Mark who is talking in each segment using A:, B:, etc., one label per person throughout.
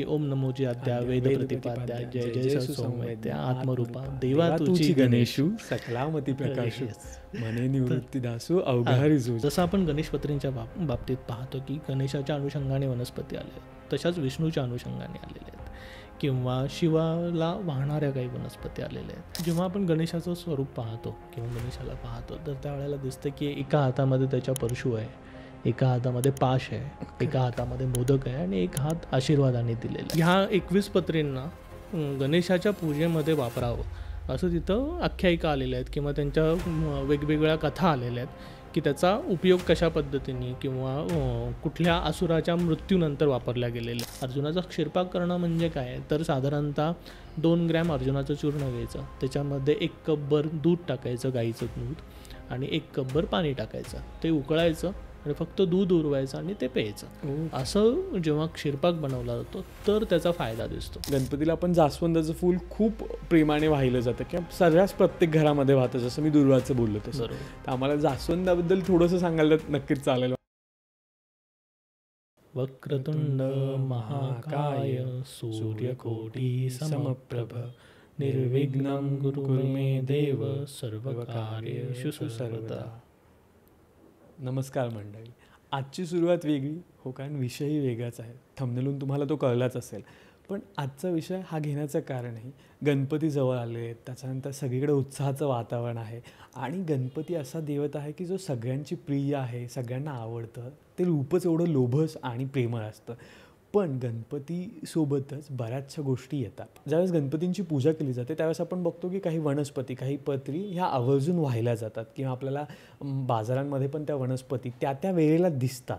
A: की ओम नमोजी आद्या वेद प्रतिपाद्या जय जय सौम्यत्या आत्मरूपा देवा तुझी गणेशू
B: सकलामती प्रकाशू मने निवृत्ती दासू अवघारी जो.
A: जसं आपण गणेशपत्रींच्या बाबतीत पाहतो की गणेशाच्या अनुषंगाने वनस्पती आले, तशाच विष्णूच्या अनुषंगाने आलेले आहेत किंवा शिवाला वाहणाऱ्या काही वनस्पती आलेल्या आहेत. जेव्हा आपण गणेशाचं स्वरूप पाहतो किंवा गणेशाला पाहतो तर त्यावेळेला दिसतं की एका हातामध्ये त्याच्या परशू आहे, एका हातामध्ये पाश आहे, एका हातामध्ये मोदक आहे आणि एक हात आशीर्वादाने दिलेला. ह्या 21 पत्रींना गणेशाच्या पूजेमध्ये वापरावं असं तिथं आख्यायिका आलेल्या आहेत किंवा त्यांच्या वेगवेगळ्या कथा आलेल्या आहेत की त्याचा उपयोग कशा पद्धतीने किंवा कुठल्या असुराच्या मृत्यूनंतर वापरल्या गेलेल्या. अर्जुनाचा क्षीरपाक करणं म्हणजे काय तर साधारणतः 2 ग्रॅम अर्जुनाचं चूर्ण घ्यायचं, त्याच्यामध्ये 1 कपभर दूध टाकायचं, गाईचं दूध, आणि 1 कपभर पाणी टाकायचं, ते उकळायचं आणि फक्त दूध उरवायचं आणि ते प्यायचं. असं जेव्हा क्षीरपाक बनवला जातो तर त्याचा फायदा दिसतो.
B: गणपतीला आपण जास्वंदाचं फूल खूप प्रेमाने वाहिलं जातं किंवा सर्रास प्रत्येक घरामध्ये वाहतं, जसं मी दुर्वाचं बोललो तसं. तर आम्हाला जास्वंदाबद्दल थोडंसं सांगायला नक्कीच चालेल.
A: वक्रतुंड महाकाय सूर्यकोटी समप्रभ निर्विघ्नं कुरु मे देव सर्वकार्येषु सर्वदा.
B: नमस्कार मंडळी, आजची सुरुवात वेगळी हो, कारण विषयही वेगळाच आहे. थंबनेलून तुम्हाला तो कळलाच असेल. पण आजचा विषय हा घेण्याचं कारण आहे, गणपती जवळ आले आहेत, त्याच्यानंतर सगळीकडे उत्साहाचं वातावरण आहे आणि गणपती असा देवता आहे की जो सगळ्यांची प्रिय आहे, सगळ्यांना आवडतं. ते रूपच एवढं लोभस आणि प्रेमळ असतं. पण गणपतीसोबतच बऱ्याचशा गोष्टी येतात. ज्यावेळेस गणपतींची पूजा केली जाते त्यावेळेस आपण बघतो की काही वनस्पती, काही पत्री ह्या आवर्जून वाहिल्या जातात किंवा आपल्याला बाजारांमध्ये पण त्या वनस्पती त्या त्या वेळेला दिसतात.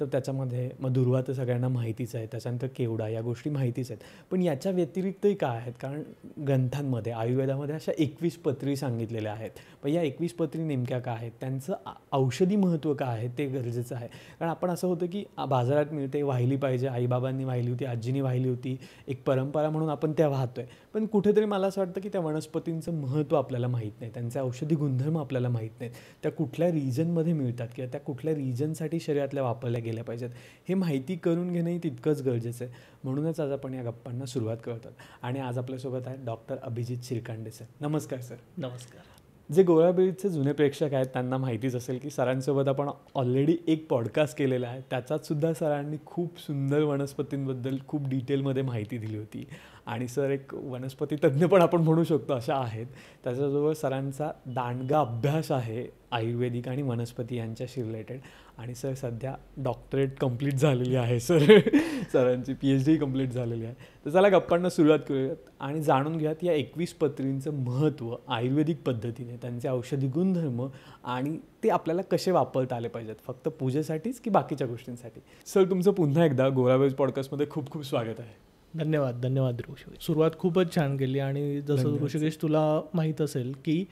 B: तर त्याच्यामध्ये मग दुर्वा तर सगळ्यांना माहितीच आहे, त्याच्यानंतर केवडा, या गोष्टी माहितीच आहेत. पण याच्या व्यतिरिक्तही काय आहेत, कारण ग्रंथांमध्ये आयुर्वेदामध्ये अशा 21 पत्री सांगितलेल्या आहेत. पण या 21 पत्री नेमक्या काय आहेत, त्यांचं औषधी महत्त्व काय आहे ते गरजेचं आहे. कारण आपण असं होतं की बाजारात मिळते, वाहिली पाहिजे, आईबाबांनी वाहिली होती, आजीनी वाहिली होती, एक परंपरा म्हणून आपण त्या वाहतो आहे. पण कुठेतरी मला असं वाटतं की त्या वनस्पतींचं महत्त्व आपल्याला माहीत नाही, त्यांचे औषधी गुणधर्म आपल्याला माहीत नाहीत, त्या कुठल्या रिजनमध्ये मिळतात किंवा त्या कुठल्या रिजनसाठी शरीरातल्या वापरल्या गेल्या पाहिजेत हे माहिती करून घेणंही तितकंच गरजेचं आहे. म्हणूनच आज आपण या गप्पांना सुरुवात करतात. आणि आज आपल्यासोबत आहेत डॉक्टर अभिजित शिरकांडे सर. नमस्कार सर.
A: नमस्कार.
B: जे गोळाबेळीचे जुने प्रेक्षक आहेत त्यांना माहितीच असेल की सरांसोबत आपण ऑलरेडी एक पॉडकास्ट केलेला आहे. त्याच्यात सुद्धा सरांनी खूप सुंदर वनस्पतींबद्दल खूप डिटेलमध्ये माहिती दिली होती. आणि सर एक वनस्पती तज्ज्ञ पण आपण म्हणू शकतो अशा आहेत. त्याच्याजवळ सरांचा दांडगा अभ्यास आहे आयुर्वेदिक आणि वनस्पती यांच्याशी रिलेटेड. आणि सर सध्या डॉक्टरेट कंप्लीट झालेली आहे सरांची PhD कंप्लीट झालेली आहे. तर चला गप्पांना सुरुवात करूयात आणि जाणून घ्यात या 21 पत्रींचं महत्त्व आयुर्वेदिक पद्धतीने, त्यांचे औषधी गुणधर्म आणि ते आपल्याला कसे वापरता आले पाहिजेत, फक्त पूजेसाठीच की बाकीच्या गोष्टींसाठी. सर तुमचं पुन्हा एकदा गोळाबेळी पॉडकास्टमध्ये खूप खूप स्वागत आहे.
A: धन्यवाद ऋषिकेश. सुरुवात खूपच छान केली. आणि जसं ऋषिकेश तुला माहीत असेल की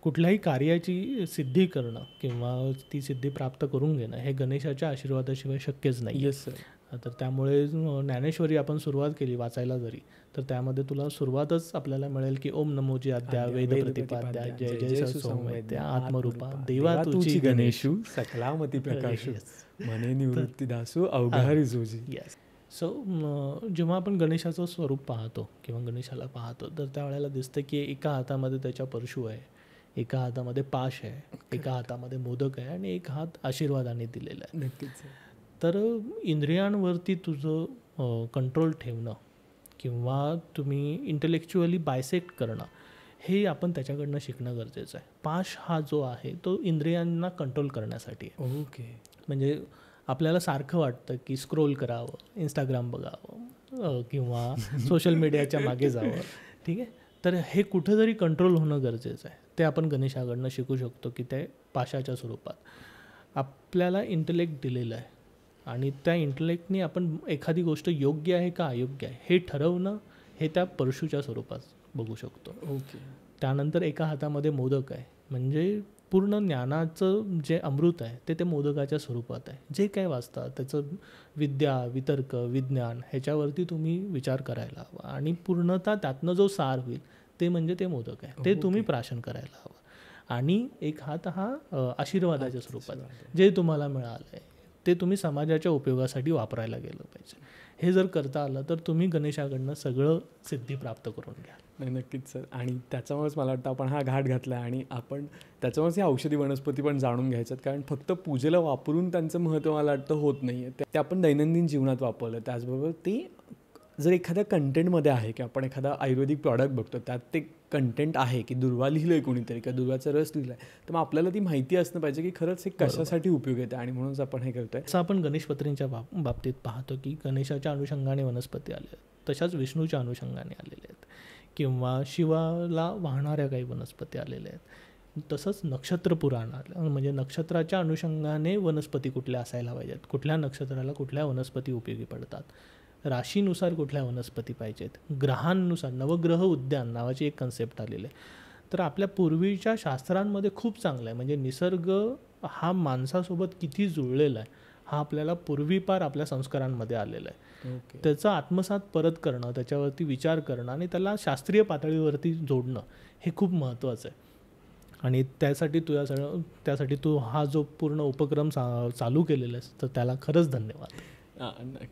A: कुठल्याही कार्याची सिद्धी करणं किंवा ती सिद्धी प्राप्त करून घेणं हे गणेशाच्या आशीर्वादाशिवाय शक्यच नाही.
B: Yes sir.
A: तर त्यामुळे ज्ञानेश्वरी आपण सुरुवात केली वाचायला जरी, तर त्यामध्ये तुला सुरुवातच आपल्याला मिळेल की ओम नमोजी आद्या वेद प्रतिपाद्या जय जय सौम्यत्या आत्मरूपा देवा तुझी गणेशू
B: सकलामती प्रकाशू मने निवृत्ती दासू अवघारी जोजी.
A: येस. सो जेव्हा आपण गणेशाचं स्वरूप पाहतो किंवा गणेशाला पाहतो तर त्यावेळेला दिसतं की एका हातामध्ये त्याच्या परशू आहे, एका हातामध्ये पाश आहे, एका हातामध्ये मोदक आहे आणि एक हात आशीर्वादाने दिलेला आहे.
B: नक्कीच.
A: तर इंद्रियांवरती तुझं कंट्रोल ठेवणं किंवा तुम्ही इंटेलेक्च्युअली बायसेक्ट करणं हे आपण त्याच्याकडनं शिकणं गरजेचं आहे. पाश हा जो आहे तो इंद्रियांना कंट्रोल करण्यासाठी आहे.
B: ओके.
A: म्हणजे आपल्याला सारखं वाटतं की स्क्रोल करावं, इंस्टाग्राम बघावं किंवा सोशल मीडियाच्या मागे जावं, ठीक आहे. तर हे कुठंतरी कंट्रोल होणं गरजेचं आहे. ते आपण गणेशाकडनं शिकू शकतो की ते पाशाच्या स्वरूपात आपल्याला इंटेलेक्ट दिलेलं आहे आणि त्या इंटेलेक्टनी आपण एखादी गोष्ट योग्य आहे का अयोग्य आहे हे ठरवणं हे त्या परशूच्या स्वरूपात बघू शकतो.
B: ओके.
A: त्यानंतर एका हातामध्ये मोदक आहे, म्हणजे पूर्ण ज्ञानाचं जे अमृत आहे ते मोदकाच्या स्वरूपात आहे. जे काय वाचतात त्याचं विद्या, वितर्क, विज्ञान ह्याच्यावरती तुम्ही विचार करायला हवा आणि पूर्णतः त्यातनं जो सार होईल ते म्हणजे ते मोदक आहे, ते तुम्ही प्राशन करायला हवं. आणि एक हात हा आशीर्वादाच्या स्वरूपात जे तुम्हाला मिळालं आहे ते तुम्ही समाजाच्या उपयोगासाठी वापरायला गेलं पाहिजे. हे जर करता आलं तर तुम्ही गणेशाकडनं सगळं सिद्धी प्राप्त करून घ्या.
B: नाही, नक्कीच सर. आणि त्याच्यामुळेच मला वाटतं आपण हा घाट घातला आणि आपण त्याच्यामुळेच ही औषधी वनस्पती पण जाणून घ्यायच्यात, कारण फक्त पूजेला वापरून त्यांचं महत्त्व मला वाटतं होत नाही आहे. ते आपण दैनंदिन जीवनात वापरलं. त्याचबरोबर ते जर एखाद्या कंटेंटमध्ये आहे की आपण एखादा आयुर्वेदिक प्रॉडक्ट बघतो, त्यात ते कंटेंट आहे की दुर्वा लिहिलं आहे कोणीतरी किंवा दुर्वाचा रस लिहिला आहे, तर मग आपल्याला ती माहिती असणं पाहिजे की खरंच हे कशासाठी उपयोग येते आणि म्हणूनच आपण हे करतोय.
A: असं आपण गणेशपत्रींच्या बाबतीत पाहतो की गणेशाच्या अनुषंगाने वनस्पती आले आहेत, तशाच विष्णूच्या अनुषंगाने आलेले आहेत, किंवा शिवाला वाहणाऱ्या काही वनस्पती आलेल्या आहेत. तसंच नक्षत्र पुराण आलं, म्हणजे नक्षत्राच्या अनुषंगाने वनस्पती कुठल्या असायला पाहिजेत, कुठल्या नक्षत्राला कुठल्या वनस्पती उपयोगी पडतात, राशीनुसार कुठल्या वनस्पती पाहिजेत, ग्रहांनुसार नवग्रह उद्यान नावाची एक कन्सेप्ट आलेली आहे. तर आपल्या पूर्वीच्या शास्त्रांमध्ये खूप चांगलं आहे, म्हणजे निसर्ग हा माणसासोबत किती जुळलेला आहे हा आपल्याला पूर्वीपार आपल्या संस्कारांमध्ये आलेला आहे. त्याचा आत्मसात परत करणं, त्याच्यावरती विचार करणं आणि त्याला शास्त्रीय पातळीवरती जोडणं हे खूप महत्त्वाचं आहे. आणि त्यासाठी तू हा जो पूर्ण उपक्रम चालू केलेला आहेस तर त्याला खरंच धन्यवाद.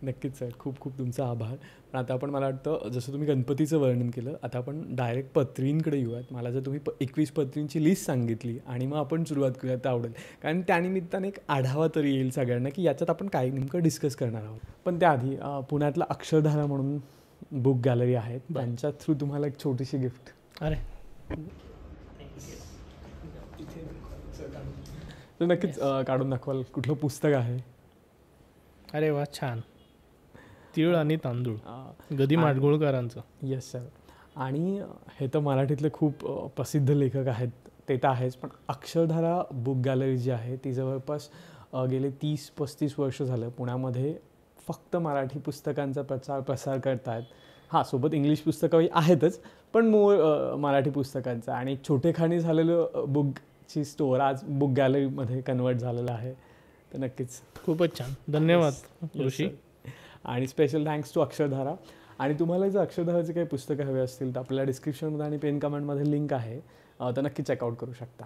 B: नक्कीच सर, खूप खूप तुमचा आभार. पण आता आपण मला वाटतं जसं तुम्ही गणपतीचं वर्णन केलं, आता आपण डायरेक्ट पत्रींकडे येऊयात. मला जर तुम्ही 21 पत्रींची लिस्ट सांगितली आणि मग आपण सुरुवात करूयात तर आवडेल, कारण त्यानिमित्ताने एक आढावा तरी येईल सगळ्यांना की याच्यात आपण काय नेमकं डिस्कस करणार आहोत. पण त्याआधी पुण्यातला अक्षरधारा म्हणून बुक गॅलरी आहे, त्यांच्या थ्रू तुम्हाला एक छोटीशी गिफ्ट.
A: अरे
B: तर नक्कीच काढून दाखवाल, कुठलं पुस्तक आहे?
A: अरे वा, छान. तीळ आणि तांदूळ, गदी माडगुळकरांचं.
B: Yes sir. आणि हे तर मराठीतले खूप प्रसिद्ध लेखक आहेत ते तर आहेच, पण अक्षरधारा बुक गॅलरी जी आहे ती जवळपास गेले 30-35 वर्ष झालं पुण्यामध्ये फक्त मराठी पुस्तकांचा प्रसार करतायत. हां, सोबत इंग्लिश पुस्तकंही आहेतच, पण मूळ मराठी पुस्तकांचं. आणि छोटेखानी झालेलं बुकची स्टोअर आज बुक गॅलरीमध्ये कन्वर्ट झालेलं आहे. तर नक्कीच
A: खूपच छान, धन्यवाद ऋषी.
B: आणि स्पेशल थँक्स टू अक्षरधारा. आणि तुम्हाला जर अक्षरधाराचे काही पुस्तकं हवे असतील तर आपल्या डिस्क्रिप्शनमध्ये आणि पेन कमेंटमध्ये लिंक आहे, तर नक्की चेकआउट करू शकता.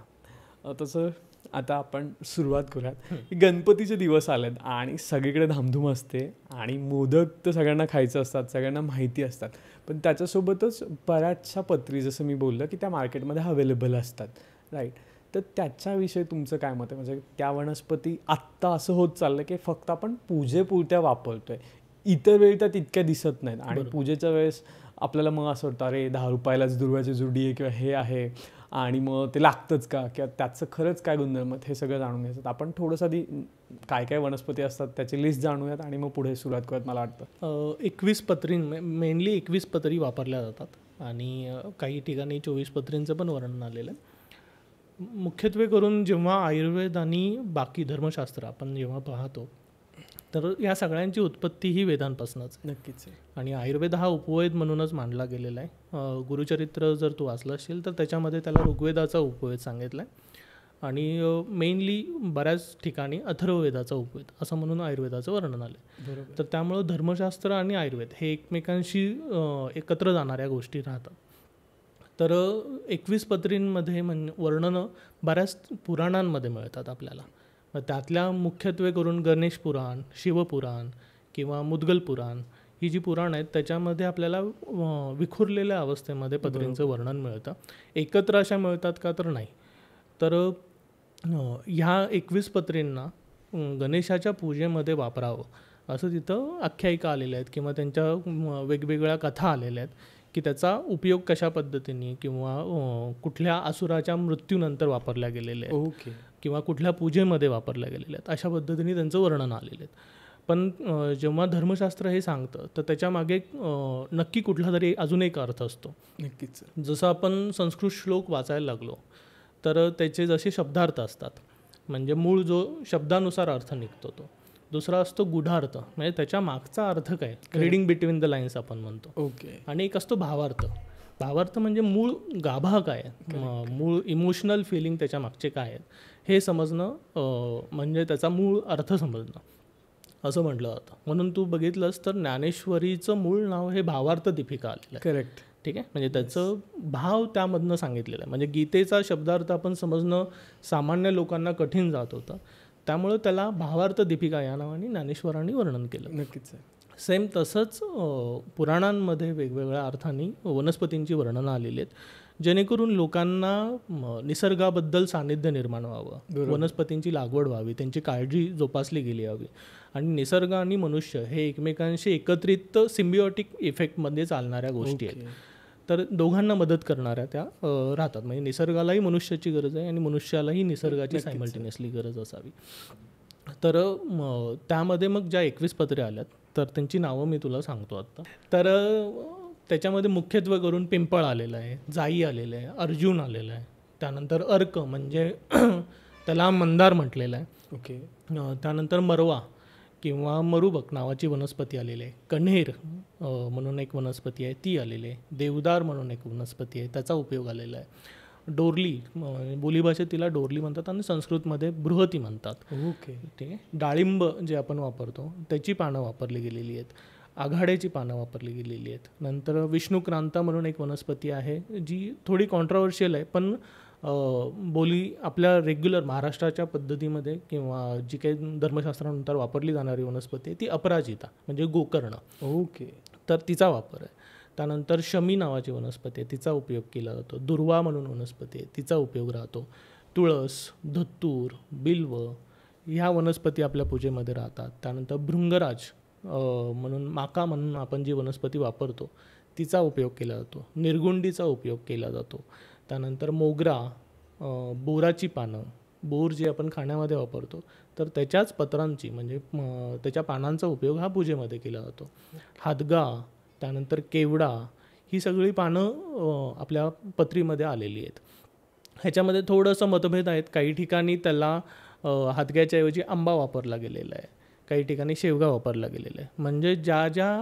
B: तसं आता आपण सुरुवात करूयात. गणपतीचे दिवस आलेत आणि सगळीकडे धामधूम असते आणि मोदक तर सगळ्यांना खायचं असतात, सगळ्यांना माहिती असतात, पण त्याच्यासोबतच बऱ्याचशा पत्री जसं मी बोललं की त्या मार्केटमध्ये अवेलेबल असतात, राईट? तर त्याच्याविषयी तुमचं काय मत आहे? म्हणजे त्या वनस्पती आत्ता असं होत चाललं की फक्त आपण पूजेपुरत्या वापरतोय, इतर वेळी त्या तितक्या दिसत नाहीत. आणि पूजेच्या वेळेस आपल्याला मग असं वाटतं अरे 10 रुपयालाच दुर्वाची जुडी आहे किंवा हे आहे आणि मग ते लागतंच का, किंवा त्याचं खरंच काय गुणधर्म, हे सगळं जाणून घ्यायचं. आपण थोडंसं आधी काय काय वनस्पती असतात त्याची लिस्ट जाणूयात आणि मग पुढे सुरुवात करूयात. मला वाटतं
A: 21 पत्री, मेनली 21 पत्री वापरल्या जातात आणि काही ठिकाणी 24 पत्रींचं पण वर्णन आलेलं आहे. मुख्यत्वे करून जेव्हा आयुर्वेद आणि बाकी धर्मशास्त्र आपण जेव्हा पाहतो तर या सगळ्यांची उत्पत्ती ही वेदांपासूनच आहे.
B: नक्कीच आहे.
A: आणि आयुर्वेद हा उपवेद म्हणूनच मानला गेलेला आहे. गुरुचरित्र जर तू वाचलं असेल तर त्याच्यामध्ये त्याला ऋग्वेदाचा उपवेद सांगितला आहे आणि मेनली बऱ्याच ठिकाणी अथर्ववेदाचा उपवेद असं म्हणून आयुर्वेदाचं वर्णन आलं आहे. तर त्यामुळं धर्मशास्त्र आणि आयुर्वेद हे एकमेकांशी एकत्र जाणाऱ्या गोष्टी राहतात. तर 21 पत्रींमध्ये वर्णनं बऱ्याच पुराणांमध्ये मिळतात आपल्याला. त्यातल्या मुख्यत्वे करून गणेश पुराण, शिवपुराण किंवा मुद्गल पुराण ही जी पुराण आहेत त्याच्यामध्ये आपल्याला विखुरलेल्या अवस्थेमध्ये पत्रींचं वर्णन मिळतं. एकत्र अशा मिळतात का तर नाही. तर ह्या 21 पत्रींना गणेशाच्या पूजेमध्ये वापरावं असं तिथं आख्यायिका आलेल्या आहेत किंवा त्यांच्या वेगवेगळ्या कथा आलेल्या आहेत की त्याचा उपयोग कशा पद्धतीने किंवा कुठल्या असुराच्या मृत्यूनंतर वापरल्या गेलेले आहेत किंवा कुठल्या पूजेमध्ये वापरल्या गेलेल्या आहेत, अशा पद्धतीने त्यांचं वर्णन आलेलं आहे. पण जेव्हा धर्मशास्त्र हे सांगतं तर त्याच्यामागे नक्की कुठला तरी अजून एक अर्थ असतो.
B: नक्कीच.
A: जसं आपण संस्कृत श्लोक वाचायला लागलो तर त्याचे जसे शब्दार्थ असतात, म्हणजे मूळ जो शब्दानुसार अर्थ निघतो तो. दुसरा असतो गूढार्थ, म्हणजे त्याच्या मागचा अर्थ काय, रीडिंग बिटवीन द लाईन्स आपण म्हणतो. आणि एक असतो भावार्थ. भावार्थ म्हणजे मूळ गाभा काय, मूळ इमोशनल फिलिंग त्याच्या मागचे काय आहेत हे समजणं, म्हणजे त्याचा मूळ अर्थ समजणं असं म्हटलं जातं. म्हणून तू बघितलंस तर ज्ञानेश्वरीचं मूळ नाव हे भावार्थ दीपिका आलेलं आहे.
B: करेक्ट.
A: ठीक आहे, म्हणजे त्याचं भाव त्यामधनं सांगितलेलं आहे. म्हणजे गीतेचा शब्दार्थ आपण समजणं सामान्य लोकांना कठीण जात होतं, त्यामुळं त्याला भावार्थ दीपिका या नावाने ज्ञानेश्वरांनी वर्णन केलं.
B: नक्कीच.
A: सेम तसंच पुराणांमध्ये वेगवेगळ्या अर्थाने वनस्पतींची वर्णनं आलेली आहेत, जेणेकरून लोकांना निसर्गाबद्दल सान्निध्य निर्माण व्हावं, वनस्पतींची लागवड व्हावी, त्यांची काळजी जोपासली गेली हवी आणि निसर्ग आणि मनुष्य हे एकमेकांशी एकत्रित सिम्बिओटिक इफेक्टमध्ये चालणाऱ्या गोष्टी आहेत. तर दोघांना मदत करणाऱ्या त्या राहतात. म्हणजे निसर्गालाही मनुष्याची गरज आहे आणि मनुष्यालाही निसर्गाची सायमल्टेनियसली गरज असावी. तर त्यामध्ये मग ज्या 21 पत्रे आल्यात तर त्यांची नावं मी तुला सांगतो आता. तर त्याच्यामध्ये मुख्यत्वे करून पिंपळ आलेलं आहे, जाई आलेलं आहे, अर्जुन आलेलं आहे, त्यानंतर अर्क म्हणजे त्याला मंदार म्हटलेलं आहे.
B: ओके.
A: त्यानंतर मरवा किंवा मरुबक नावाची वनस्पती आलेली आहे. कण्हेर म्हणून एक वनस्पती आहे ती आलेली आहे. देवदार म्हणून एक वनस्पती आहे त्याचा उपयोग आलेला आहे. डोरली, बोलीभाषेत तिला डोरली म्हणतात आणि संस्कृतमध्ये बृहती म्हणतात.
B: ओके.
A: ठीक आहे. डाळिंब जे आपण वापरतो त्याची पानं वापरली गेलेली आहेत, आघाड्याची पानं वापरली गेलेली आहेत. नंतर विष्णुक्रांता म्हणून एक वनस्पती आहे जी थोडी कॉन्ट्रोवर्शियल आहे, पण बोली आपल्या रेग्युलर महाराष्ट्राच्या पद्धतीमध्ये किंवा जी काही धर्मशास्त्रानंतर वापरली जाणारी वनस्पती आहे ती अपराजिता म्हणजे गोकर्ण.
B: ओके.
A: तर तिचा वापर आहे. त्यानंतर शमी नावाची वनस्पती आहे तिचा उपयोग केला जातो. दुर्वा म्हणून वनस्पती आहे तिचा उपयोग राहतो. तुळस, धत्तूर, बिल्व ह्या वनस्पती आपल्या पूजेमध्ये राहतात. त्यानंतर भृंगराज म्हणून माका म्हणून आपण जी वनस्पती वापरतो तिचा उपयोग केला जातो. निर्गुंडीचा उपयोग केला जातो. त्यानंतर मोगरा, बोराची पानं, बोर जे आपण खाण्यामध्ये वापरतो तर त्याच्याच पत्रांची म्हणजे त्याच्या पानांचा उपयोग हा पूजेमध्ये केला जातो. हादगा, त्यानंतर केवडा ही सगळी पानं आपल्या पत्रीमध्ये आलेली आहेत. ह्याच्यामध्ये थोडंसं मतभेद आहेत. काही ठिकाणी त्याला हादग्याच्या ऐवजी आंबा वापरला गेलेला आहे, काही ठिकाणी शेवगा वापरला गेलेला आहे. म्हणजे ज्या ज्या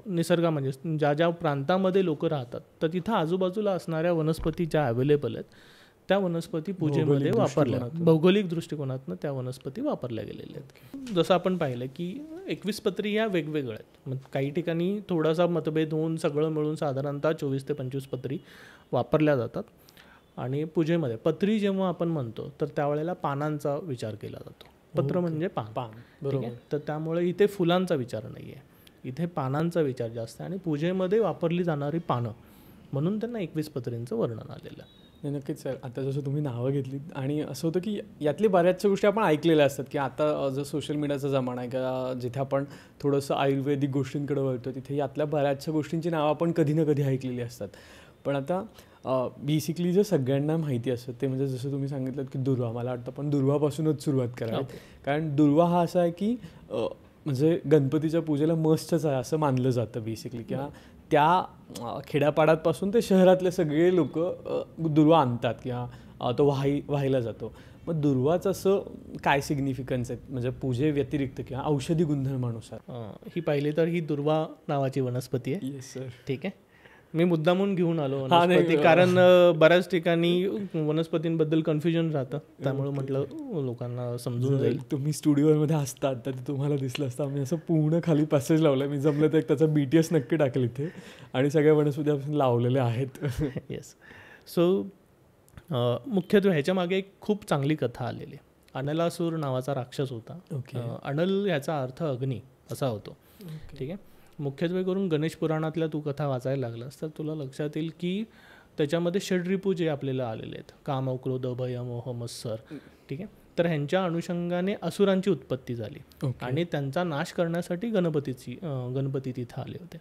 A: निसर्गामध्ये ज्या ज्या प्रांतामध्ये लोक राहतात तर तिथं आजूबाजूला असणाऱ्या वनस्पती ज्या अवेलेबल आहेत त्या वनस्पती पूजेमध्ये वापरल्या, भौगोलिक दृष्टिकोनातून त्या वनस्पती वापरल्या गेलेल्या आहेत. जसं आपण पाहिलं की 21 पत्री या वेगवेगळ्या आहेत. मग काही ठिकाणी थोडासा मतभेद होऊन सगळं मिळून साधारणतः 24 ते 25 पत्री वापरल्या जातात. आणि पूजेमध्ये पत्री जेव्हा आपण म्हणतो तर त्यावेळेला पानांचा विचार केला जातो. पत्र म्हणजे पान. ठीक आहे. तर त्यामुळे इथे फुलांचा विचार नाही आहे, इथे पानांचा विचार जास्त आहे आणि पूजेमध्ये वापरली जाणारी पानं म्हणून त्यांना 21 पत्रींचं वर्णन आलेलं आहे.
B: नाही, नक्कीच सर. आता जसं तुम्ही नावं घेतलीत आणि असं होतं की यातली बऱ्याचशा गोष्टी आपण ऐकलेल्या असतात की आता जो सोशल मीडियाचा जमाना आहे का जिथे आपण थोडंसं आयुर्वेदिक गोष्टींकडे वळतो तिथे यातल्या बऱ्याचशा गोष्टींची नावं आपण कधी ना कधी ऐकलेली असतात. पण आता बेसिकली जे सगळ्यांना माहिती असतं ते म्हणजे जसं तुम्ही सांगितलं की दुर्वा, मला वाटतं पण दुर्वापासूनच सुरुवात करावी. कारण दुर्वा हा असा आहे की म्हणजे गणपतीच्या पूजेला मस्तच आहे असं मानलं जातं बेसिकली. किंवा त्या खेड्यापाड्यापासून ते शहरातले सगळे लोक दुर्वा आणतात किंवा तो वाहिला जातो. मग दुर्वाचं असं काय सिग्निफिकन्स आहे म्हणजे पूजे व्यतिरिक्त किंवा औषधी गुणधर्मानुसार?
A: ही पाहिली तर ही दुर्वा नावाची वनस्पती आहे.
B: Yes sir.
A: ठीक आहे. मी मुद्दामून घेऊन आलो वनस्पती कारण बऱ्याच ठिकाणी वनस्पतींबद्दल कन्फ्युजन राहतं, त्यामुळे म्हटलं लोकांना समजून जाईल.
B: तुम्ही स्टुडिओमध्ये असतात तर तुम्हाला दिसलं असतं आम्ही असं पूर्ण खाली पॅसेज लावलं. मी जमलं तर एक त्याचा BTS नक्की टाकेल इथे आणि सगळ्या वनस्पती आपण लावलेल्या आहेत.
A: येस. सो मुख्यत्वे ह्याच्या मागे एक खूप चांगली कथा आलेली. अनलासूर नावाचा राक्षस होता. अनल याचा अर्थ अग्नी असा होतो. ठीक आहे. मुख्यत्वे करून गणेश पुराणातल्या तू कथा वाचायला लागलास तर तुला लक्षात येईल की त्याच्यामध्ये षड्रिपू जे आपल्याला आलेले आहेत, काम, क्रोध, भय, मोह, मत्सर. ठीक आहे. तर ह्यांच्या अनुषंगाने असुरांची उत्पत्ती झाली आणि त्यांचा नाश करण्यासाठी गणपती तिथं आले होते.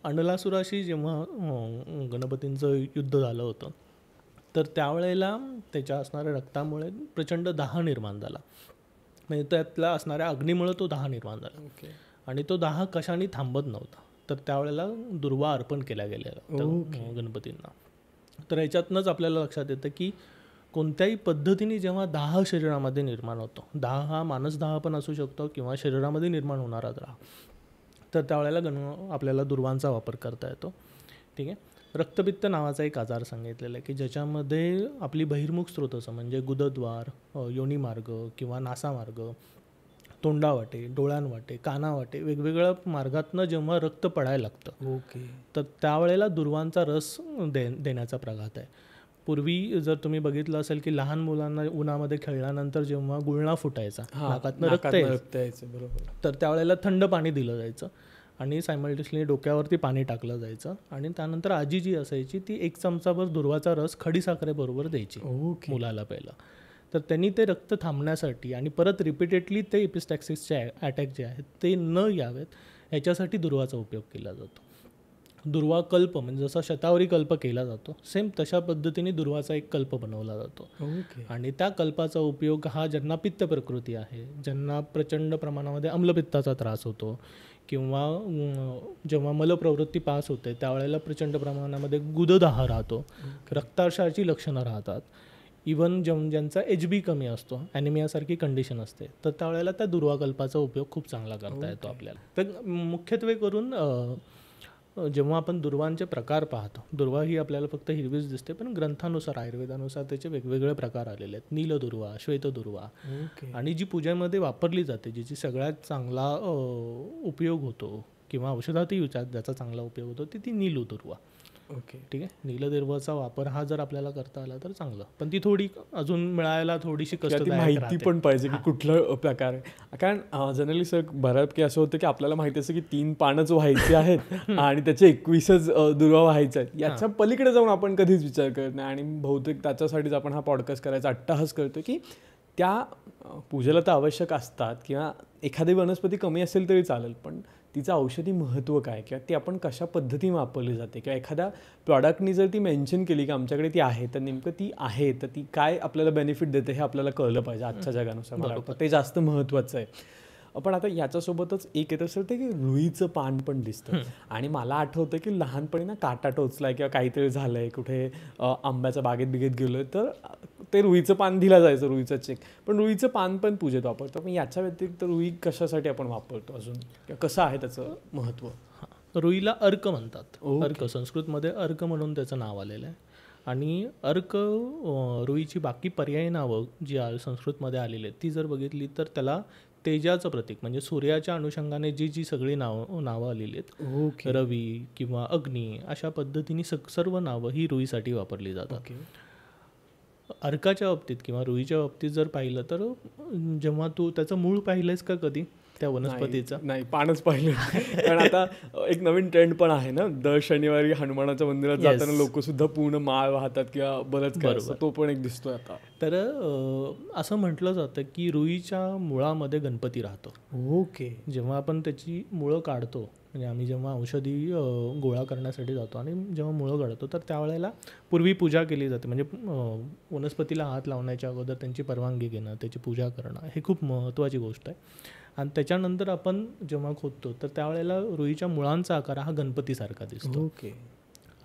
A: अनलासुराशी जेव्हा गणपतींचं युद्ध झालं होतं तर त्यावेळेला त्याच्या असणाऱ्या रक्तामुळे प्रचंड दाह निर्माण झाला. म्हणजे त्यातला असणाऱ्या अग्नीमुळे तो दाह निर्माण झाला आणि तो दाह कशाने थांबत नव्हता. तर त्यावेळेला दुर्वा अर्पण केला गेलेला गणपतींना. तर ह्याच्यातनंच आपल्याला लक्षात येतं की कोणत्याही पद्धतीने जेव्हा दाह शरीरामध्ये निर्माण होतो, दाह हा मानसदाह पण असू शकतो किंवा शरीरामध्ये निर्माण होणारा दाह, तर त्यावेळेला आपल्याला दुर्वांचा वापर करता येतो. ठीक आहे. रक्तपित्त नावाचा एक आजार सांगितलेला आहे की ज्याच्यामध्ये आपली बहिर्मुख स्रोतसं म्हणजे गुदद्वार, योनिमार्ग किंवा नासामार्ग, तोंडावाटे, डोळ्यांवाटे, कानावाटे वेगवेगळ्या मार्गातनं जेव्हा रक्त पडायला लागतं तर त्यावेळेला दुर्वांचा रस देण्याचा प्रघात आहे. पूर्वी जर तुम्ही बघितलं असेल की लहान मुलांना उन्हामध्ये खेळल्यानंतर जेव्हा गुळणा फुटायचा, नाकातनं रक्त यायचं,
B: बरोबर,
A: तर त्यावेळेला थंड पाणी दिलं जायचं आणि सायमल्टेनियसली डोक्यावरती पाणी टाकलं जायचं आणि त्यानंतर आजी जी असायची ती 1 चमचाभर दुर्वाचा रस खडीसाखरेबरोबर द्यायची मुलाला पहिला. तर त्यांनी ते रक्त थांबण्यासाठी आणि परत रिपीटेडली ते एपिस्टॅक्सिसचे अटॅक जे आहेत ते न यावेत ह्याच्यासाठी दुर्वाचा उपयोग केला जातो. दुर्वा कल्प म्हणजे जसा शतावरी कल्प केला जातो सेम तशा पद्धतीने दुर्वाचा एक कल्प बनवला जातो. आणि त्या कल्पाचा उपयोग हा ज्यांना पित्त प्रकृती आहे, ज्यांना प्रचंड प्रमाणामध्ये अम्लपित्ताचा त्रास होतो किंवा जेव्हा मलप्रवृत्ती पास होते त्यावेळेला प्रचंड प्रमाणामध्ये गुददाह राहतो, रक्ताशयाची लक्षणं राहतात, इवन ज्यांचा HB कमी असतो, ॲनिमियासारखी कंडिशन असते, तर त्यावेळेला त्या दुर्वाकल्पाचा उपयोग खूप चांगला करता येतो आपल्याला. तर मुख्यत्वे करून जेव्हा आपण दुर्वांचे प्रकार पाहतो, दुर्वा ही आपल्याला फक्त हिरवीच दिसते, पण ग्रंथानुसार आयुर्वेदानुसार त्याचे वेगवेगळे प्रकार आलेले आहेत. नीलदुर्वा, श्वेतदुर्वा, आणि जी पूजेमध्ये वापरली जाते, जिची सगळ्यात चांगला उपयोग होतो किंवा औषधातही ज्याचा चांगला उपयोग होतो ती नीलदुर्वा. ठीक आहे. नीलदुर्वाचा वापर हा जर आपल्याला करता आला तर चांगलं, पण ती थोडी अजून मिळायला थोडीशी
B: माहिती पण पाहिजे की कुठला प्रकार आहे. कारण जनरली सर बऱ्यापैकी असं होतं की आपल्याला माहिती असतं की 3 पानच व्हायचे आहेत आणि त्याचे 21च दुर्वा व्हायचे आहेत. याच्या पलीकडे जाऊन आपण कधीच विचार करत नाही आणि बहुतेक त्याच्यासाठीच आपण हा पॉडकास्ट करायचा अट्टाहास करतो की त्या पूजेला तर आवश्यक असतात किंवा एखादी वनस्पती कमी असेल तरी चालेल, पण तिचं औषधी महत्त्व काय किंवा ती आपण कशा पद्धतीने वापरली जाते किंवा एखाद्या प्रॉडक्टनी जर ती मेन्शन केली की आमच्याकडे ती आहे, तर नेमकं ती आहे तर ती काय आपल्याला बेनिफिट देते हे आपल्याला कळलं पाहिजे आजच्या जगानुसार. मला वाटतं ते जास्त महत्त्वाचं आहे. पण आता याच्यासोबतच एक येत असेल ते की रुईचं पान पण दिसतं आणि मला आठवतं की लहानपणी ना काटा टोचलाय किंवा काहीतरी झालंय, कुठे आंब्याच्या बागेत बिगेत गेलोय तर ते रुईचं पान दिलं जायचं, रुईचं चेक. पण रुईचं पान पण पूजेत वापरतो. पण याच्या व्यतिरिक्त रुई कशासाठी आपण वापरतो अजून किंवा कसं आहे त्याचं महत्त्व?
A: रुईला अर्क म्हणतात. अर्क संस्कृतमध्ये अर्क म्हणून त्याचं नाव आलेलं आहे. आणि अर्क रुईची बाकी पर्यायी नावं जी संस्कृतमध्ये आलेली आहेत ती जर बघितली तर त्याला तेजाचं प्रतीक म्हणजे सूर्याच्या अनुषंगाने जी सगळी नावं आलेली आहेत, रवी किंवा अग्नी, अशा पद्धतीने सर्व नावं ही रुईसाठी वापरली जातात. अर्काच्या बाबतीत किंवा रुईच्या बाबतीत जर पाहिलं तर जेव्हा तू त्याचं मूळ पाहिलंयस का कधी त्या वनस्पतीचं?
B: नाही, पानच पाहिलं. कारण आता एक नवीन ट्रेंड पण आहे ना, दर शनिवारी हनुमानाच्या मंदिरात जाताना लोक सुद्धा पूर्ण माळ वाहतात किंवा बरंच काय, तो पण एक दिसतोय आता.
A: तर असं म्हटलं जातं की रुईच्या मुळामध्ये गणपती राहतो. जेव्हा आपण त्याची मुळं काढतो, म्हणजे आम्ही जेव्हा औषधी गोळा करण्यासाठी जातो आणि जेव्हा मुळं काढतो तर त्यावेळेला पूर्वी पूजा केली जाते. म्हणजे वनस्पतीला हात लावण्याच्या अगोदर त्यांची परवानगी घेणं, त्याची पूजा करणं हे खूप महत्त्वाची गोष्ट आहे. आणि त्याच्यानंतर आपण जेव्हा खोदतो तर त्यावेळेला रुईच्या मुळांचा आकार हा गणपतीसारखा दिसतो.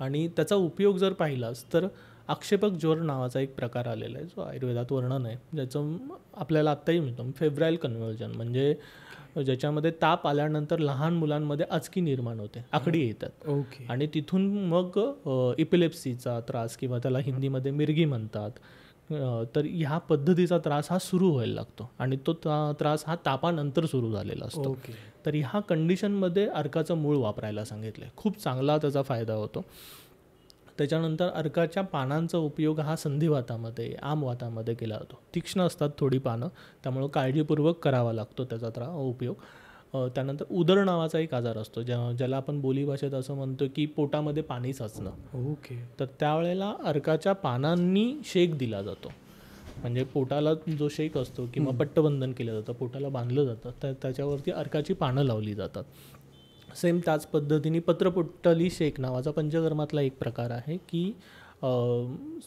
A: आणि त्याचा उपयोग जर पाहिलास तर आक्षेपक ज्वर नावाचा एक प्रकार आलेला आहे, जो आयुर्वेदात वर्णन आहे, ज्याचं आपल्याला आत्ताही मिळतं. फेब्राईल कन्व्हर्जन म्हणजे ज्याच्यामध्ये ताप आल्यानंतर लहान मुलांमध्ये आचकी निर्माण होते, आकडी येतात. आणि तिथून मग इपिलेप्सीचा त्रास किंवा त्याला हिंदीमध्ये मिरगी म्हणतात, तर ह्या पद्धतीचा त्रास हा सुरू व्हायला लागतो आणि तो त्रास हा तापानंतर सुरू झालेला असतो. तर ह्या कंडिशनमध्ये अर्काचं मूळ वापरायला सांगितलं आहे, खूप चांगला त्याचा फायदा होतो. त्याच्यानंतर अर्काच्या पानांचा उपयोग हा संधिवातामध्ये, आमवातामध्ये केला जातो. तीक्ष्ण असतात थोडी पानं, त्यामुळं काळजीपूर्वक करावा लागतो त्याचा उपयोग. त्यानंतर उदर नावाचा एक आजार असतो, ज्याला आपण बोलीभाषेत असं म्हणतो की पोटामध्ये पाणी साचणं. तर त्यावेळेला अर्काच्या पानांनी शेक दिला जातो. म्हणजे पोटाला जो शेक असतो किंवा पट्टबंधन केलं जातं, पोटाला बांधलं जातं, तर त्याच्यावरती अर्काची पानं लावली जातात. सेम त्याच पद्धतीने पत्रपुट्टली शेक नावाचा पंचकर्मातला एक प्रकार आहे की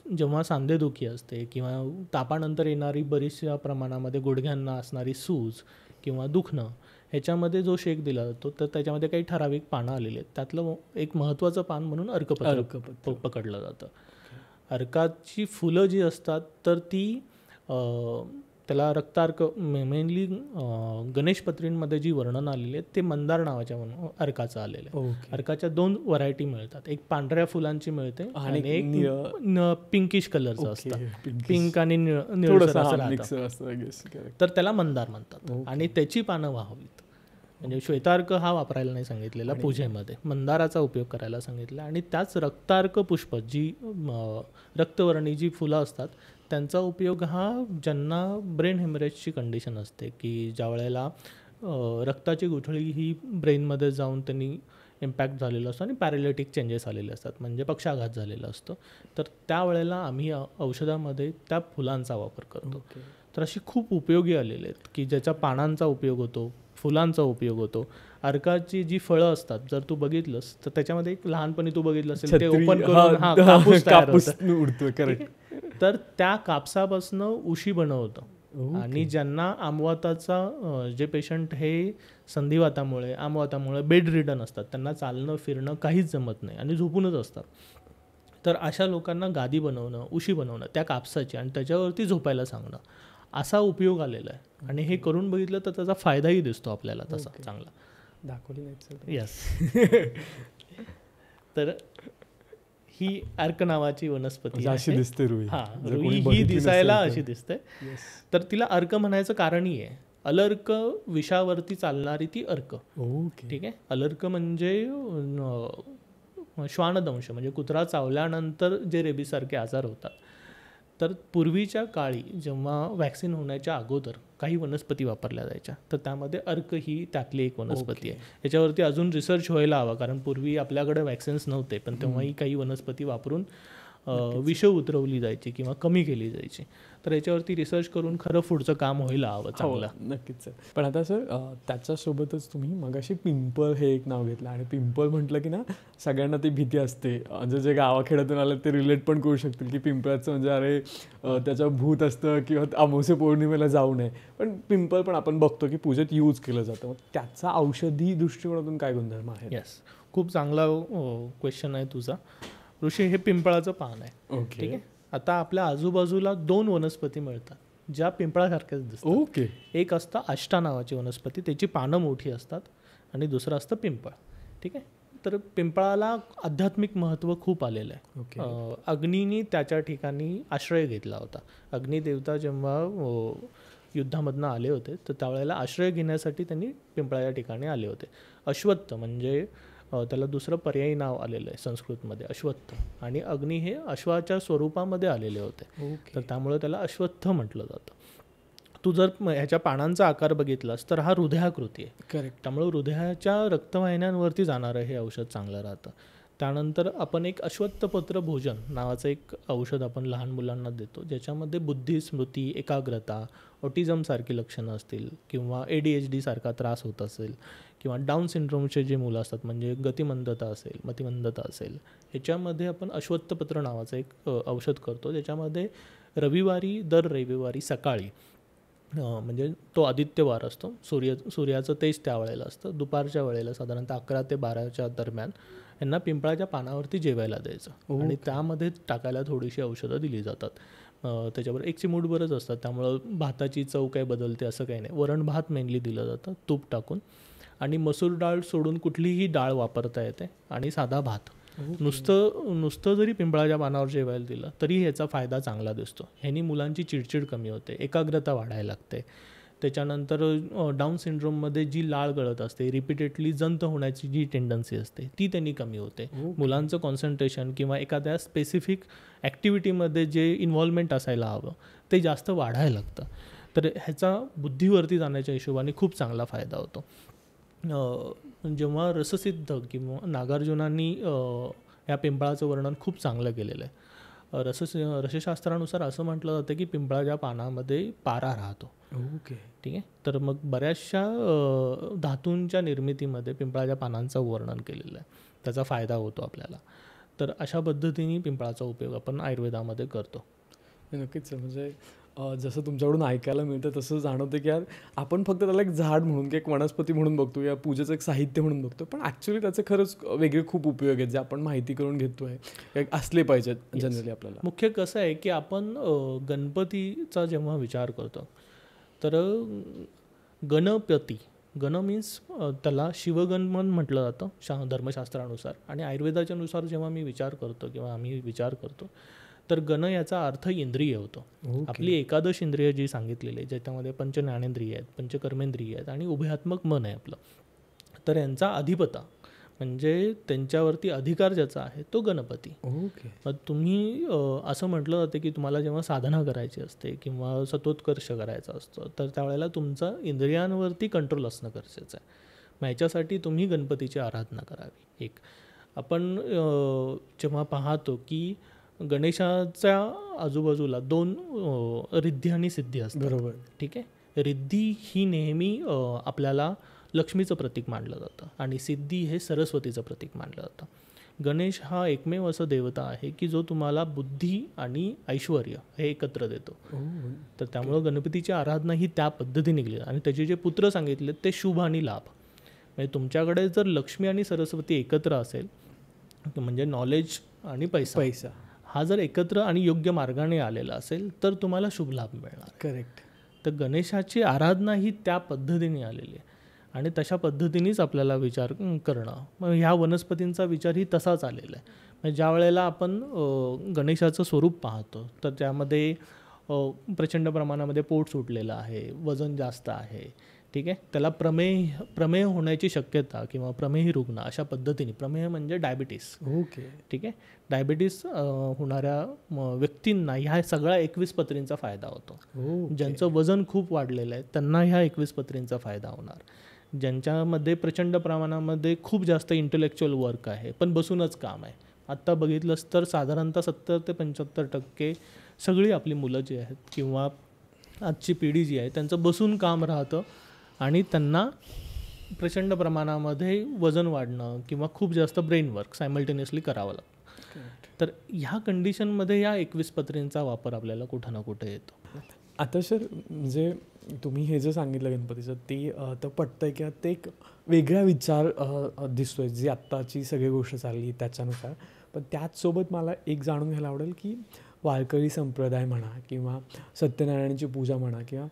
A: जेव्हा सांधेदुखी असते किंवा तापानंतर येणारी बरीचशा प्रमाणामध्ये गुडघ्यांना असणारी सूज किंवा दुखणं, ह्याच्यामध्ये जो शेक दिला जातो तर त्याच्यामध्ये काही ठराविक पानं आलेली आहेत. त्यातलं एक महत्त्वाचं पान म्हणून अर्कपत्र पकडलं जातं. अर्काची फुलं जी असतात तर ती त्याला रक्तार्क, मेनली गणेशपत्रींमध्ये जी वर्णन आलेली आहेत ते मंदार नावाच्या अर्काचं आलेलं आहे. अर्काच्या 2 व्हरायटी मिळतात, एक पांढऱ्या फुलांची मिळते आणि एक पिंकिश कलरचं असतं, पिंक आणि निळसर असं राहतं, तर त्याला मंदार म्हणतात. आणि त्याची पानं व्हावीत. म्हणजे श्वेतार्क हा वापरायला नाही सांगितलेला पूजेमध्ये, मंदाराचा उपयोग करायला सांगितला. आणि त्याच रक्तार्क पुष्प जी रक्तवर्णी जी फुलं असतात त्यांचा उपयोग हा ज्यांना ब्रेन हेमरेजची कंडिशन असते, की ज्या वेळेला रक्ताची गुठळी ही ब्रेनमध्ये जाऊन त्यांनी इम्पॅक्ट झालेला असतो आणि पॅरालिटिक चेंजेस आलेले असतात, म्हणजे पक्षाघात झालेला असतो, तर त्यावेळेला आम्ही औषधामध्ये त्या फुलांचा वापर करतो. तर अशी खूप उपयोगी आलेले आहेत की ज्याच्या पानांचा उपयोग होतो, फुलांचा उपयोग होतो. अर्काची जी फळं असतात जर तू बघितलंस तर त्याच्यामध्ये एक लहानपणी तू बघितलं असेल ते ओपन करून कापूस तयार होतं. तर त्या कापसापासून उशी बनवतं. आणि ज्यांना आमवाताचा जे पेशंट हे संधिवातामुळे आमवातामुळे बेड रिडन असतात, त्यांना चालणं फिरणं काहीच जमत नाही आणि झोपूनच असतात, तर अशा लोकांना गादी बनवणं, उशी बनवणं त्या कापसाची आणि त्याच्यावरती झोपायला सांगणं असा उपयोग आलेला आहे. आणि हे करून बघितलं तर त्याचा फायदाही दिसतो आपल्याला तसा चांगला.
B: दाखवली नाही.
A: यस. तर ही अर्क नावाची वनस्पती
B: अशी दिसते रुई.
A: रुई ही दिसायला अशी दिसते. तर तिला अर्क म्हणायचं कारणही आहे. अलर्क विषावरती चालणारी ती अर्क. ठीक आहे. अलर्क म्हणजे श्वानदंश, म्हणजे कुत्रा चावल्यानंतर जे रेबीसारखे आजार होतात. तर पूर्वीच्या काळी जेव्हा वॅक्सिन होण्याच्या अगोदर काही वनस्पती वापरल्या जायच्या, तर त्यामध्ये अर्क ही त्यातली एक वनस्पती आहे. याच्यावरती अजून रिसर्च व्हायला हवा, कारण पूर्वी आपल्याकडे वॅक्सिन्स नव्हते, पण तेव्हाही काही वनस्पती वापरून विष उतरवली जायची किंवा कमी केली जायची. तर याच्यावरती रिसर्च करून खरं पुढचं काम व्हायला हवं चांगलं.
B: नक्कीच सर. पण आता सर त्याच्यासोबतच तुम्ही मगाशी पिंपळ हे एक नाव घेतलं, आणि पिंपळ म्हटलं की ना सगळ्यांना ती भीती असते. म्हणजे जे गावाखेड्यातून आलं ते रिलेट पण करू शकतील की पिंपळाचं म्हणजे अरे त्याचं भूत असतं किंवा अमावस्या पौर्णिमेला जाऊ नये. पण पिंपळ पण आपण बघतो की पूजेत यूज केलं जातं. मग त्याचा औषधी दृष्टिकोनातून काय गुणधर्म आहे?
A: येस, खूप चांगला क्वेश्चन आहे तुझा ऋषी. हे पिंपळाचं पान आहे. ठीक आहे. आता आपल्या आजूबाजूला 2 वनस्पती मिळतात ज्या पिंपळासारख्याच दिसतात. एक असतं आष्टा नावाची वनस्पती, त्याची पानं मोठी असतात, आणि दुसरं असतं पिंपळ. ठीक आहे. तर पिंपळाला आध्यात्मिक महत्त्व खूप आलेलं आहे. अग्नीने त्याच्या ठिकाणी आश्रय घेतला होता. अग्निदेवता जेव्हा युद्धामधनं आले होते तर त्यावेळेला आश्रय घेण्यासाठी त्यांनी पिंपळाच्या ठिकाणी आले होते. अश्वत्थ म्हणजे त्याला दुसरं पर्यायी नाव आलेलं आहे संस्कृतमध्ये, अश्वत्थ. आणि अग्नी हे अश्वाच्या स्वरूपामध्ये आलेले होते, तर त्यामुळे त्याला अश्वत्थ म्हटलं जातं. तू जर ह्याच्या पानांचा आकार बघितलास तर हा हृदयाकृती आहे.
B: करेक्ट.
A: त्यामुळे हृदयाच्या रक्तवाहिन्यांवरती जाणारं हे औषध चांगलं राहतं. त्यानंतर आपण एक अश्वत्थपत्र भोजन नावाचं एक औषध आपण लहान मुलांना देतो, ज्याच्यामध्ये बुद्धी, स्मृती, एकाग्रता, ऑटिझमसारखी लक्षणं असतील किंवा ADHD सारखा त्रास होत असेल किंवा डाऊन सिंड्रोमचे जे मुलं असतात, म्हणजे गतिमंदता असेल, मतिमंदता असेल, ह्याच्यामध्ये आपण अश्वत्थपत्र नावाचं एक औषध करतो, ज्याच्यामध्ये दर रविवारी सकाळी, म्हणजे तो आदित्यवार असतो, सूर्याचं तेज त्यावेळेला असतं, दुपारच्या वेळेला साधारणतः 11 ते 12च्या दरम्यान यांना पिंपळाच्या पानावरती जेवायला द्यायचं. आणि त्यामध्ये टाकायला थोडीशी औषधं दिली जातात. त्याच्यावर एक चिमूटभरच असतात, त्यामुळं भाताची चव काय बदलते असं काही नाही. वरण भात मेनली दिलं जातं तूप टाकून, आणि मसूर डाळ सोडून कुठलीही डाळ वापरता येते, आणि साधा भात. नुसतं जरी पिंपळाच्या पानावर जेवायला दिलं तरी ह्याचा फायदा चांगला दिसतो. ह्यानी मुलांची चिडचिड कमी होते, एकाग्रता वाढायला लागते. त्याच्यानंतर डाऊन सिंड्रोममध्ये जी लाळ गळत असते, रिपीटेडली जंत होण्याची जी टेंडन्सी असते ती त्यांनी कमी होते. मुलांचं कॉन्सन्ट्रेशन किंवा एखाद्या स्पेसिफिक ॲक्टिव्हिटीमध्ये जे इन्व्हॉल्वमेंट असायला हवं ते जास्त वाढायला लागतं. तर ह्याचा बुद्धीवरती जाण्याच्या हिशोबाने खूप चांगला फायदा होतो. जेव्हा रससिद्ध किंवा नागार्जुनांनी ह्या पिंपळाचं वर्णन खूप चांगलं केलेलं आहे. रसशास्त्रानुसार असं म्हटलं जातं की पिंपळाच्या पानामध्ये पारा राहतो. ठीक आहे. तर मग बऱ्याचशा धातूंच्या निर्मितीमध्ये पिंपळाच्या पानांचं वर्णन केलेलं आहे, त्याचा फायदा होतो आपल्याला. तर अशा पद्धतीने पिंपळाचा उपयोग आपण आयुर्वेदामध्ये करतो.
B: नक्कीच. म्हणजे जसं तुमच्याकडून ऐकायला मिळतं तसं जाणवतं की यार आपण फक्त त्याला एक झाड म्हणून की एक वनस्पती म्हणून बघतो, या पूजेचं एक साहित्य म्हणून बघतो, पण ॲक्च्युली त्याचे खरंच वेगळे खूप उपयोग आहेत जे आपण माहिती करून घेतो आहे, असले पाहिजेत जनरली आपल्याला.
A: मुख्य कसं आहे की आपण गणपतीचा जेव्हा विचार करतो तर गण मीन्स त्याला शिवगणपण म्हटलं जातं धर्मशास्त्रानुसार, आणि आयुर्वेदाच्यानुसार जेव्हा मी विचार करतो किंवा आम्ही विचार करतो तर गण याचा अर्थ इंद्रिय होतो. आपली एकादश इंद्रिय जी सांगितलेली आहे, ज्याच्यामध्ये 5 ज्ञानेंद्रिय आहेत, 5 कर्मेंद्रिय आहेत आणि उभयात्मक मन आहे आपलं. तर यांचा अधिपता म्हणजे त्यांच्यावरती अधिकार ज्याचा आहे तो गणपती.
B: ओके.
A: मग तुम्ही असं म्हटलं जातं की तुम्हाला जेव्हा साधना करायची असते किंवा सतोत्कर्ष करायचा असतो तर त्यावेळेला तुमचा इंद्रियांवरती कंट्रोल असणं गरजेचं आहे. मग याच्यासाठी तुम्ही गणपतीची आराधना करावी. एक आपण जेव्हा पाहतो की गणेशाच्या आजूबाजूला 2 रिद्धी आणि सिद्धी असतात.
B: बरोबर.
A: ठीक आहे. रिद्धी ही नेहमी आपल्याला लक्ष्मीचं प्रतीक मानलं जातं आणि सिद्धी हे सरस्वतीचं प्रतीक मानलं जातं. गणेश हा एकमेव असं देवता आहे की जो तुम्हाला बुद्धी आणि ऐश्वर हे एकत्र देतो. तर त्यामुळं गणपतीची आराधना ही त्या पद्धतीने केली आणि त्याचे जे पुत्र सांगितले ते शुभ आणि लाभ. म्हणजे तुमच्याकडे जर लक्ष्मी आणि सरस्वती एकत्र असेल म्हणजे नॉलेज आणि पैसा हा जर एकत्र आणि योग्य मार्गाने आलेला असेल तर तुम्हाला शुभ लाभ मिळणार.
B: करेक्ट.
A: तर गणेशाची आराधना ही त्या पद्धतीने आलेली आहे आणि तशा पद्धतीनेच आपल्याला विचार करणं. मग ह्या वनस्पतींचा विचारही तसाच आलेला आहे. म्हणजे ज्या वेळेला आपण गणेशाचं स्वरूप पाहतो तर त्यामध्ये प्रचंड प्रमाणामध्ये पोट सुटलेलं आहे, वजन जास्त आहे. ठीक आहे. त्याला प्रमेह होण्याची शक्यता किंवा प्रमेही रुग्ण अशा पद्धतीने, प्रमेह म्हणजे डायबिटीस.
B: ओके.
A: ठीक आहे. डायबिटीस होणाऱ्या व्यक्तींना ह्या सगळ्या 21 पत्रींचा फायदा होतो. ज्यांचं वजन खूप वाढलेलं आहे त्यांना ह्या 21 पत्रींचा फायदा होणार. ज्यांच्यामध्ये प्रचंड प्रमाणामध्ये खूप जास्त इंटेलेक्च्युअल वर्क आहे पण बसूनच काम आहे. आत्ता बघितलंच तर साधारणतः 70 ते 75% सगळी आपली मुलं जी आहेत किंवा आजची पिढी जी आहे त्यांचं बसून काम राहतं आणि त्यांना प्रचंड प्रमाणामध्ये वजन वाढणं किंवा खूप जास्त ब्रेन वर्क सायमल्टेनियसली करावं लागतं. तर ह्या कंडिशनमध्ये या 21 पत्रींचा वापर आपल्याला कुठं ना कुठे येतो.
B: आता सर म्हणजे तुम्ही हे जे सांगितलं गणपतीचं ते तर पटतंय किंवा ते एक वेगळा विचार दिसतोय जी आत्ताची सगळी गोष्ट चालली त्याच्यानुसार. पण त्याचसोबत मला एक जाणून घ्यायला आवडेल की वारकरी संप्रदाय म्हणा किंवा सत्यनारायणाची पूजा म्हणा किंवा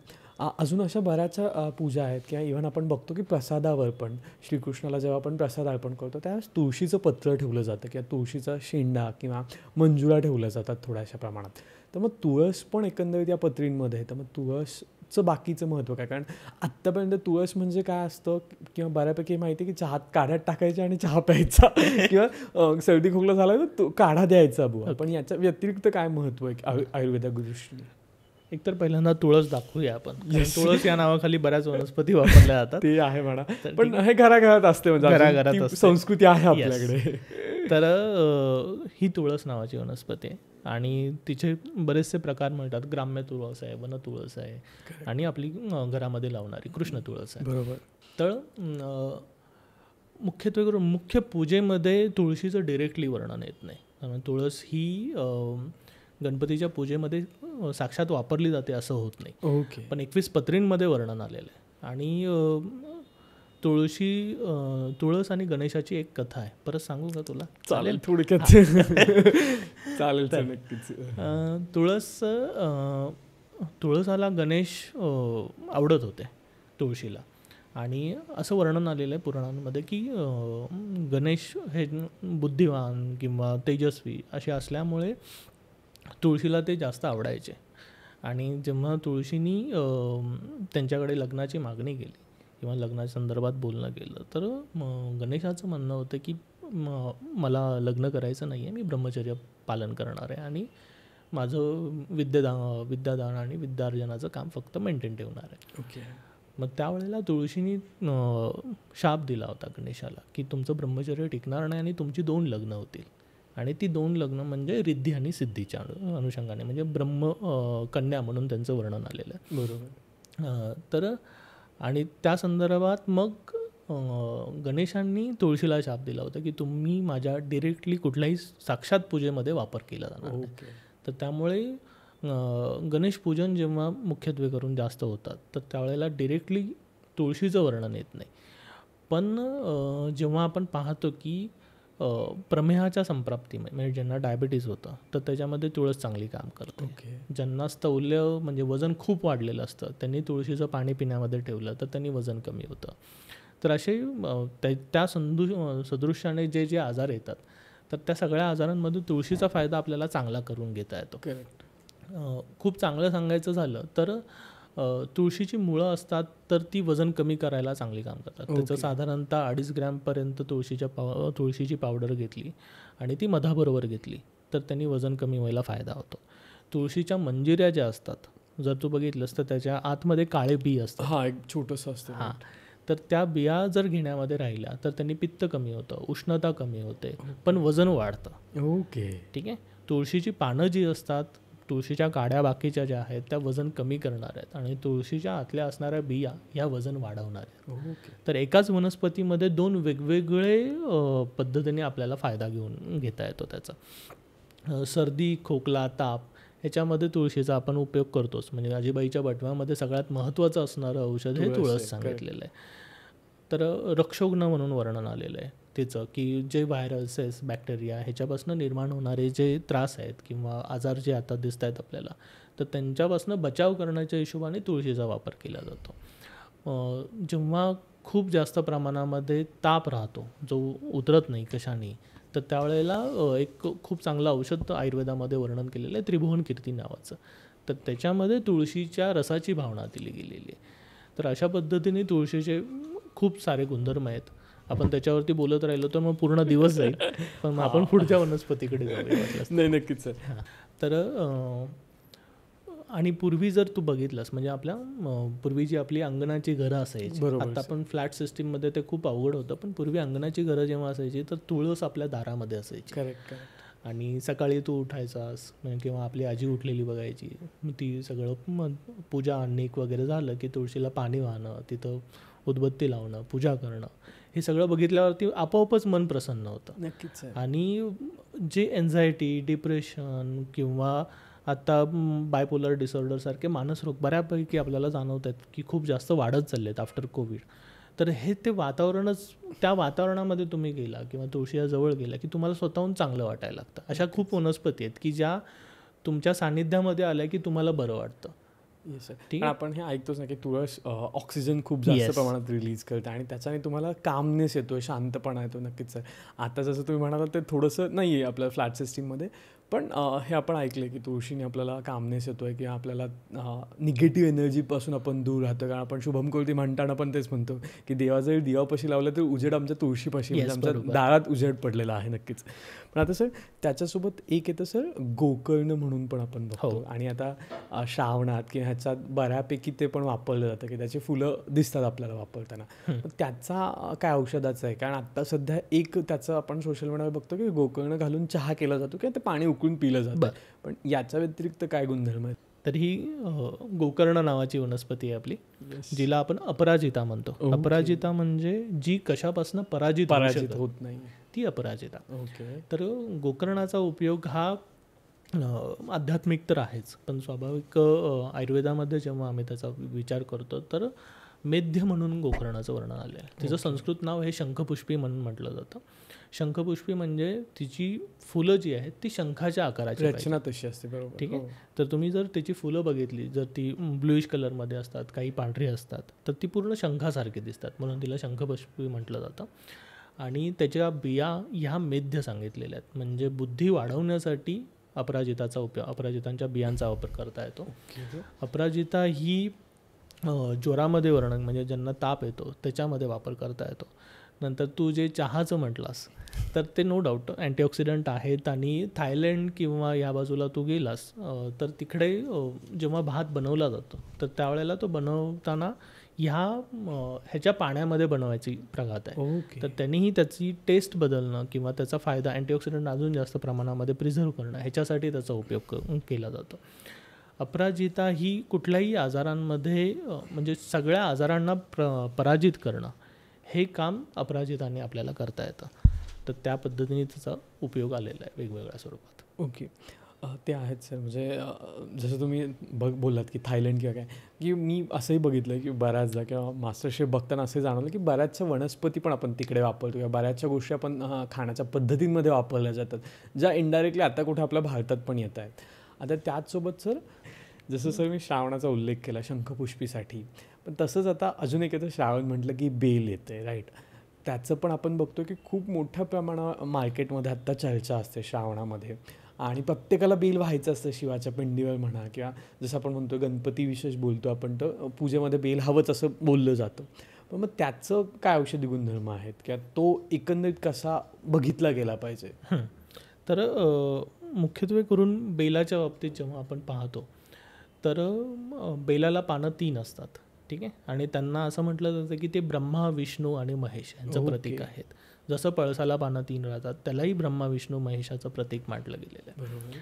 B: अजून अशा बऱ्याचशा पूजा आहेत किंवा इव्हन आपण बघतो की प्रसादावर पण श्रीकृष्णाला जेव्हा आपण प्रसाद अर्पण करतो त्यावेळेस तुळशीचं पत्र ठेवलं जातं किंवा तुळशीचा शेंडा किंवा मंजुळा ठेवल्या जातात थोड्याशा प्रमाणात. तर मग तुळस पण एकंदरीत या पत्रींमध्ये तर मग तुळसचं बाकीचं महत्त्व काय? कारण आत्तापर्यंत तुळस म्हणजे काय असतं किंवा बऱ्यापैकी माहिती आहे की चहात काढ्यात टाकायचे आणि चहा प्यायचा किंवा सर्दी खोकला झाला तर काढा द्यायचा बुवा. पण याच्या व्यतिरिक्त काय महत्त्व आहे आयुर्वेदा दृष्टीने?
A: एकतर पहिल्यांदा तुळस दाखवूया आपण. तुळस या नावाखाली बऱ्याच वनस्पती वापरल्या जातात.
B: ते आहे म्हणा पण हे घराघरात असते म्हणजे
A: घराघरात
B: संस्कृती आहे आपल्याकडे.
A: तर ही तुळस नावाची वनस्पती आहे आणि तिचे बरेचसे प्रकार मिळतात. ग्राम्य तुळस आहे, वन तुळस आहे आणि आपली घरामध्ये लावणारी कृष्ण तुळस आहे.
B: बरोबर.
A: तर मुख्यत्वे करून मुख्य पूजेमध्ये तुळशीचं डिरेक्टली वर्णन येत नाही. कारण तुळस ही गणपतीच्या पूजेमध्ये साक्षात वापरली जाते असं होत नाही.
B: ओके.
A: पण 21 पत्रींमध्ये वर्णन आलेलं आहे. आणि तुळस आणि गणेशाची एक कथा आहे. परत सांगू का तुला?
B: चालेल थोडक्यात. चालेल नक्कीच.
A: तुळसाला गणेश आवडत होते तुळशीला आणि असं वर्णन आलेलं आहे पुराणांमध्ये की गणेश हे बुद्धिवान किंवा तेजस्वी असे असल्यामुळे तुळशीला ते जास्त आवडायचे. आणि जेव्हा तुळशीनी त्यांच्याकडे लग्नाची मागणी केली किंवा लग्नाच्या संदर्भात बोलणं केलं तर गणेशाचं म्हणणं होतं की मला लग्न करायचं नाही आहे, मी ब्रह्मचर्य पालन करणार आहे आणि माझं विद्यादान आणि विद्यार्जनाचं काम फक्त मेंटेन ठेवणार आहे.
B: ओके.
A: मग त्यावेळेला तुळशीनी शाप दिला होता गणेशाला की तुमचं ब्रह्मचर्य टिकणार नाही आणि तुमची 2 लग्न होतील. आणि ती 2 लग्न म्हणजे रिद्धी आणि सिद्धीच्या अनुषंगाने म्हणजे ब्रह्म कन्या म्हणून त्यांचं वर्णन आलेलं आहे.
B: बरोबर.
A: तर आणि त्या संदर्भात मग गणेशांनी तुळशीला शाप दिला होता की तुम्ही माझ्या डिरेक्टली कुठल्याही साक्षात पूजेमध्ये वापर केला जाणार नाही. तर त्यामुळे गणेश पूजन जेव्हा मुख्यत्वे करून जास्त होतात तर त्यावेळेला डिरेक्टली तुळशीचं वर्णन येत नाही. पण जेव्हा आपण पाहतो की प्रमेहाच्या संप्राप्तीमध्ये म्हणजे ज्यांना डायबिटीज होतं तर त्याच्यामध्ये तुळस चांगली काम करते. ज्यांना स्थौल्य म्हणजे वजन खूप वाढलेलं असतं त्यांनी तुळशीचं पाणी पिण्यामध्ये ठेवलं तर त्यांनी वजन कमी होतं. तर असे त्या सदृश्याने जे आजार येतात तर त्या सगळ्या आजारांमध्ये तुळशीचा फायदा आपल्याला चांगला करून घेता येतो.
B: करेक्ट.
A: खूप चांगलं सांगायचं झालं तर तुळशीची मुळं असतात तर ती वजन कमी करायला चांगली काम करतात. त्याचं
B: ओके.
A: साधारणतः 2.5 ग्रॅमपर्यंत तुळशीची पावडर घेतली आणि ती मधाबरोबर घेतली तर त्यांनी वजन कमी व्हायला फायदा होतो. तुळशीच्या मंजिऱ्या ज्या असतात, जर तू बघितलंस तर त्याच्या आतमध्ये काळे बी असतात.
B: हां, एक छोटंसं असतं.
A: हां, तर त्या बिया जर घेण्यामध्ये राहिल्या तर त्यांनी पित्त कमी होतं, उष्णता कमी होते, पण वजन वाढतं.
B: ओके.
A: ठीक आहे. तुळशीची पानं जी असतात, तुळशीच्या काड्या बाकीच्या ज्या आहेत त्या वजन कमी करणार आहेत आणि तुळशीच्या आतल्या असणाऱ्या बिया ह्या वजन वाढवणार आहेत.
B: ओके.
A: तर एकाच वनस्पतीमध्ये 2 वेगवेगळे पद्धतीने आपल्याला फायदा घेता येतो त्याचा. सर्दी, खोकला, ताप ह्याच्यामध्ये तुळशीचा आपण उपयोग करतोच. म्हणजे आजीबाईच्या बटव्यामध्ये सगळ्यात महत्त्वाचं असणारं औषध हे
B: तुळस
A: तुळस
B: आहे,
A: सांगितलेलं आहे. तर रक्षोघ्न म्हणून वर्णन आलेलं आहे त्याचं, की जे व्हायरसेस, बॅक्टेरिया ह्याच्यापासून निर्माण होणारे जे त्रास आहेत किंवा आजार जे आता दिसत आहेत आपल्याला, तर त्यांच्यापासून बचाव करण्याच्या हिशोबाने तुळशीचा वापर केला जातो. जेव्हा खूप जास्त प्रमाणामध्ये ताप राहतो जो उतरत नाही कशाने, तर त्यावेळेला एक खूप चांगलं औषध आयुर्वेदामध्ये वर्णन केलेलं आहे त्रिभुवन कीर्ती नावाचं. तर त्याच्यामध्ये तुळशीच्या रसाची भावना दिली गेलेली आहे. तर अशा पद्धतीने तुळशीचे खूप सारे गुणधर्म आहेत. आपण त्याच्यावरती बोलत राहिलो तर मग पूर्ण दिवस जाईल. पण मग आपण पुढच्या वनस्पतीकडे जाऊया वाटल्यास.
B: नाही, नक्कीच सर.
A: हां, तर आणि पूर्वी जर तू बघितलंस म्हणजे आपल्या पूर्वी जी आपली अंगणाची घरं असायची,
B: बरोबर
A: आता आपण फ्लॅट सिस्टीममध्ये ते खूप अवघड होतं, पण पूर्वी अंगणाची घरं जेव्हा असायची तर तुळस आपल्या दारामध्ये असायची.
B: करेक्ट.
A: आणि सकाळी तू उठायचास किंवा आपली आजी उठलेली बघायची, मग ती सगळं पूजा अन्निक वगैरे झालं की तुळशीला पाणी वाहणं, तिथं उदबत्ती लावणं, पूजा करणं, हे सगळं बघितल्यावरती आपोआपच मन प्रसन्न होतं.
B: नक्कीच सर.
A: आणि जे एन्झायटी, डिप्रेशन किंवा आता बायपोलर डिसऑर्डरसारखे मानसरोग बऱ्यापैकी आपल्याला जाणवत आहेत की खूप जास्त वाढत चालले आहेत आफ्टर कोविड. तर हे ते वातावरणच, त्या वातावरणामध्ये तुम्ही गेला किंवा तुळशीच्या जवळ गेला की तुम्हाला स्वतःहून चांगलं वाटायला लागतं. अशा खूप वनस्पती आहेत की ज्या तुमच्या सान्निध्यामध्ये आल्या की तुम्हाला बरं वाटतं.
B: Yes sir.
A: ठीक
B: पण
A: आहे.
B: आपण हे ऐकतोच ना की तुळस ऑक्सिजन खूप जास्त
A: Yes.
B: प्रमाणात रिलीज करते आणि त्याच्याने तुम्हाला कामनेस येतो, शांतपणा येतो. नक्कीच सर. आता जसं तुम्ही म्हणालात ते थोडंसं नाही आहे आपल्या फ्लॅट सिस्टीममध्ये, पण हे आपण ऐकलं की तुळशीने आपल्याला कामनेस येतो आहे किंवा आपल्याला निगेटिव्ह एनर्जीपासून आपण दूर राहतो. कारण आपण शुभम करोती म्हणताना पण तेच म्हणतो की देवा जरी दिवापाशी लावलं तर उजेड आमच्या तुळशीपाशी, म्हणजे
A: Yes,
B: आमच्या
A: बरोबर.
B: दारात उजेड पडलेला आहे. नक्कीच. पण आता सर त्याच्यासोबत एक येतं सर गोकर्ण म्हणून पण आपण बघतो.
A: हो.
B: आणि आता श्रावणात किंवा ह्याच्यात बऱ्यापैकी ते पण वापरलं जातं की त्याची फुलं दिसतात आपल्याला वापरताना. पण त्याचा काय औषधाचं आहे? कारण आत्ता सध्या एक त्याचं आपण सोशल मीडियावर बघतो की गोकर्ण घालून चहा केला जातो किंवा ते पाणी उकळून पिलं जातं.
A: बरं.
B: पण याच्या व्यतिरिक्त काय गुणधर्म आहेत?
A: तर ही गोकर्ण नावाची वनस्पती आहे आपली, जिला आपण अपराजिता म्हणतो.
B: Okay.
A: अपराजिता म्हणजे जी कशापासून पराजित होऊ
B: पराजित
A: शकत,
B: होत नाही.
A: ती अपराजिता.
B: ओके.
A: तर गोकर्णाचा उपयोग हा आध्यात्मिक तर आहेच, पण स्वाभाविक आयुर्वेदामध्ये जेव्हा आम्ही त्याचा विचार करतो तर मेध्य म्हणून गोकर्णाचं वर्णन आलं आहे. तिचं
B: Okay.
A: संस्कृत नाव हे शंखपुष्पी म्हणून म्हटलं जातं. शंखपुष्पी म्हणजे तिची फुलं जी आहेत ती शंखाच्या आकाराची पाहिजे.
B: रचना तशी असते. बरोबर.
A: ठीक आहे.
B: हो.
A: तर तुम्ही जर त्याची फुलं बघितली, जर ती ब्लूइश कलरमध्ये असतात, काही पांढरी असतात, तर ती पूर्ण शंखासारखी दिसतात, म्हणून तिला शंखपुष्पी म्हटलं जातं. आणि त्याच्या बिया ह्या मेध्य सांगितलेल्या आहेत, म्हणजे बुद्धी वाढवण्यासाठी अपराजिताचा उपयोग, अपराजितांच्या बियांचा वापर करता येतो.
B: ओके.
A: अपराजिता ही ज्वरामध्ये वर्णन, म्हणजे ज्यांना ताप येतो त्याच्यामध्ये वापर करता येतो. नंतर तू जे चहाचं म्हटलास तर ते नो डाऊट अँटीऑक्सिडंट आहेत. आणि थायलंड किंवा या बाजूला तू गेलास तर तिकडे जेव्हा भात बनवला जातो तर त्यावेळेला तो बनवताना ह्याच्या पाण्यामध्ये बनवायची प्रघात आहे.
B: ओके.
A: तर त्यांनीही त्याची टेस्ट बदलणं किंवा त्याचा फायदा, अँटीऑक्सिडंट अजून जास्त प्रमाणामध्ये प्रिझर्व करणं, ह्याच्यासाठी त्याचा उपयोग केला जातो. अपराजिता ही कुठल्याही आजारांमध्ये म्हणजे सगळ्या आजारांना पराजित करणं हे काम अपराजिताने आपल्याला करता येतं. तर त्या पद्धतीने त्याचा उपयोग आलेला आहे वेगवेगळ्या स्वरूपात.
B: ओके. ते आहेत सर. म्हणजे जसं तुम्ही बोललात की थायलंड किंवा काय, की मी असंही बघितलं की बऱ्याचदा किंवा मास्टरशेफ बघताना असंही जाणवलं की बऱ्याचशा वनस्पती पण आपण तिकडे वापरतो किंवा बऱ्याचशा गोष्टी आपण खाण्याच्या पद्धतींमध्ये वापरल्या जातात, ज्या इनडायरेक्टली आता कुठे आपल्या भारतात पण येत आहेत. आता त्याचसोबत सर जसं सर मी श्रावणाचा उल्लेख केला शंखपुष्पीसाठी, पण तसंच आता अजून एक येतं, श्रावण म्हटलं की बेल येते, राईट? त्याचं पण आपण बघतो की खूप मोठ्या प्रमाणात मार्केटमध्ये आत्ता चर्चा असते श्रावणामध्ये. आणि प्रत्येकाला बेल व्हायचं असतं शिवाच्या पिंडीवर म्हणा, किंवा जसं आपण म्हणतो गणपती विशेष बोलतो आपण, तर पूजेमध्ये बेल हवंच असं बोललं जातं. पण मग त्याचं काय औषधी गुणधर्म आहेत किंवा तो एकंदरीत कसा बघितला गेला पाहिजे?
A: तर मुख्यत्वे करून बेलाच्या बाबतीत जेव्हा आपण पाहतो तर बेलाला पानं 3 असतात, ठीक आहे. आणि त्यांना असं म्हटलं जातं की ते ब्रह्मा, विष्णू आणि महेश यांचं प्रतीक आहेत. जसं पळसाला पानं 3 राहतात, त्यालाही ब्रह्मा, विष्णू, महेशाचं प्रतीक मानलं गेलेलं आहे.
B: बरोबर.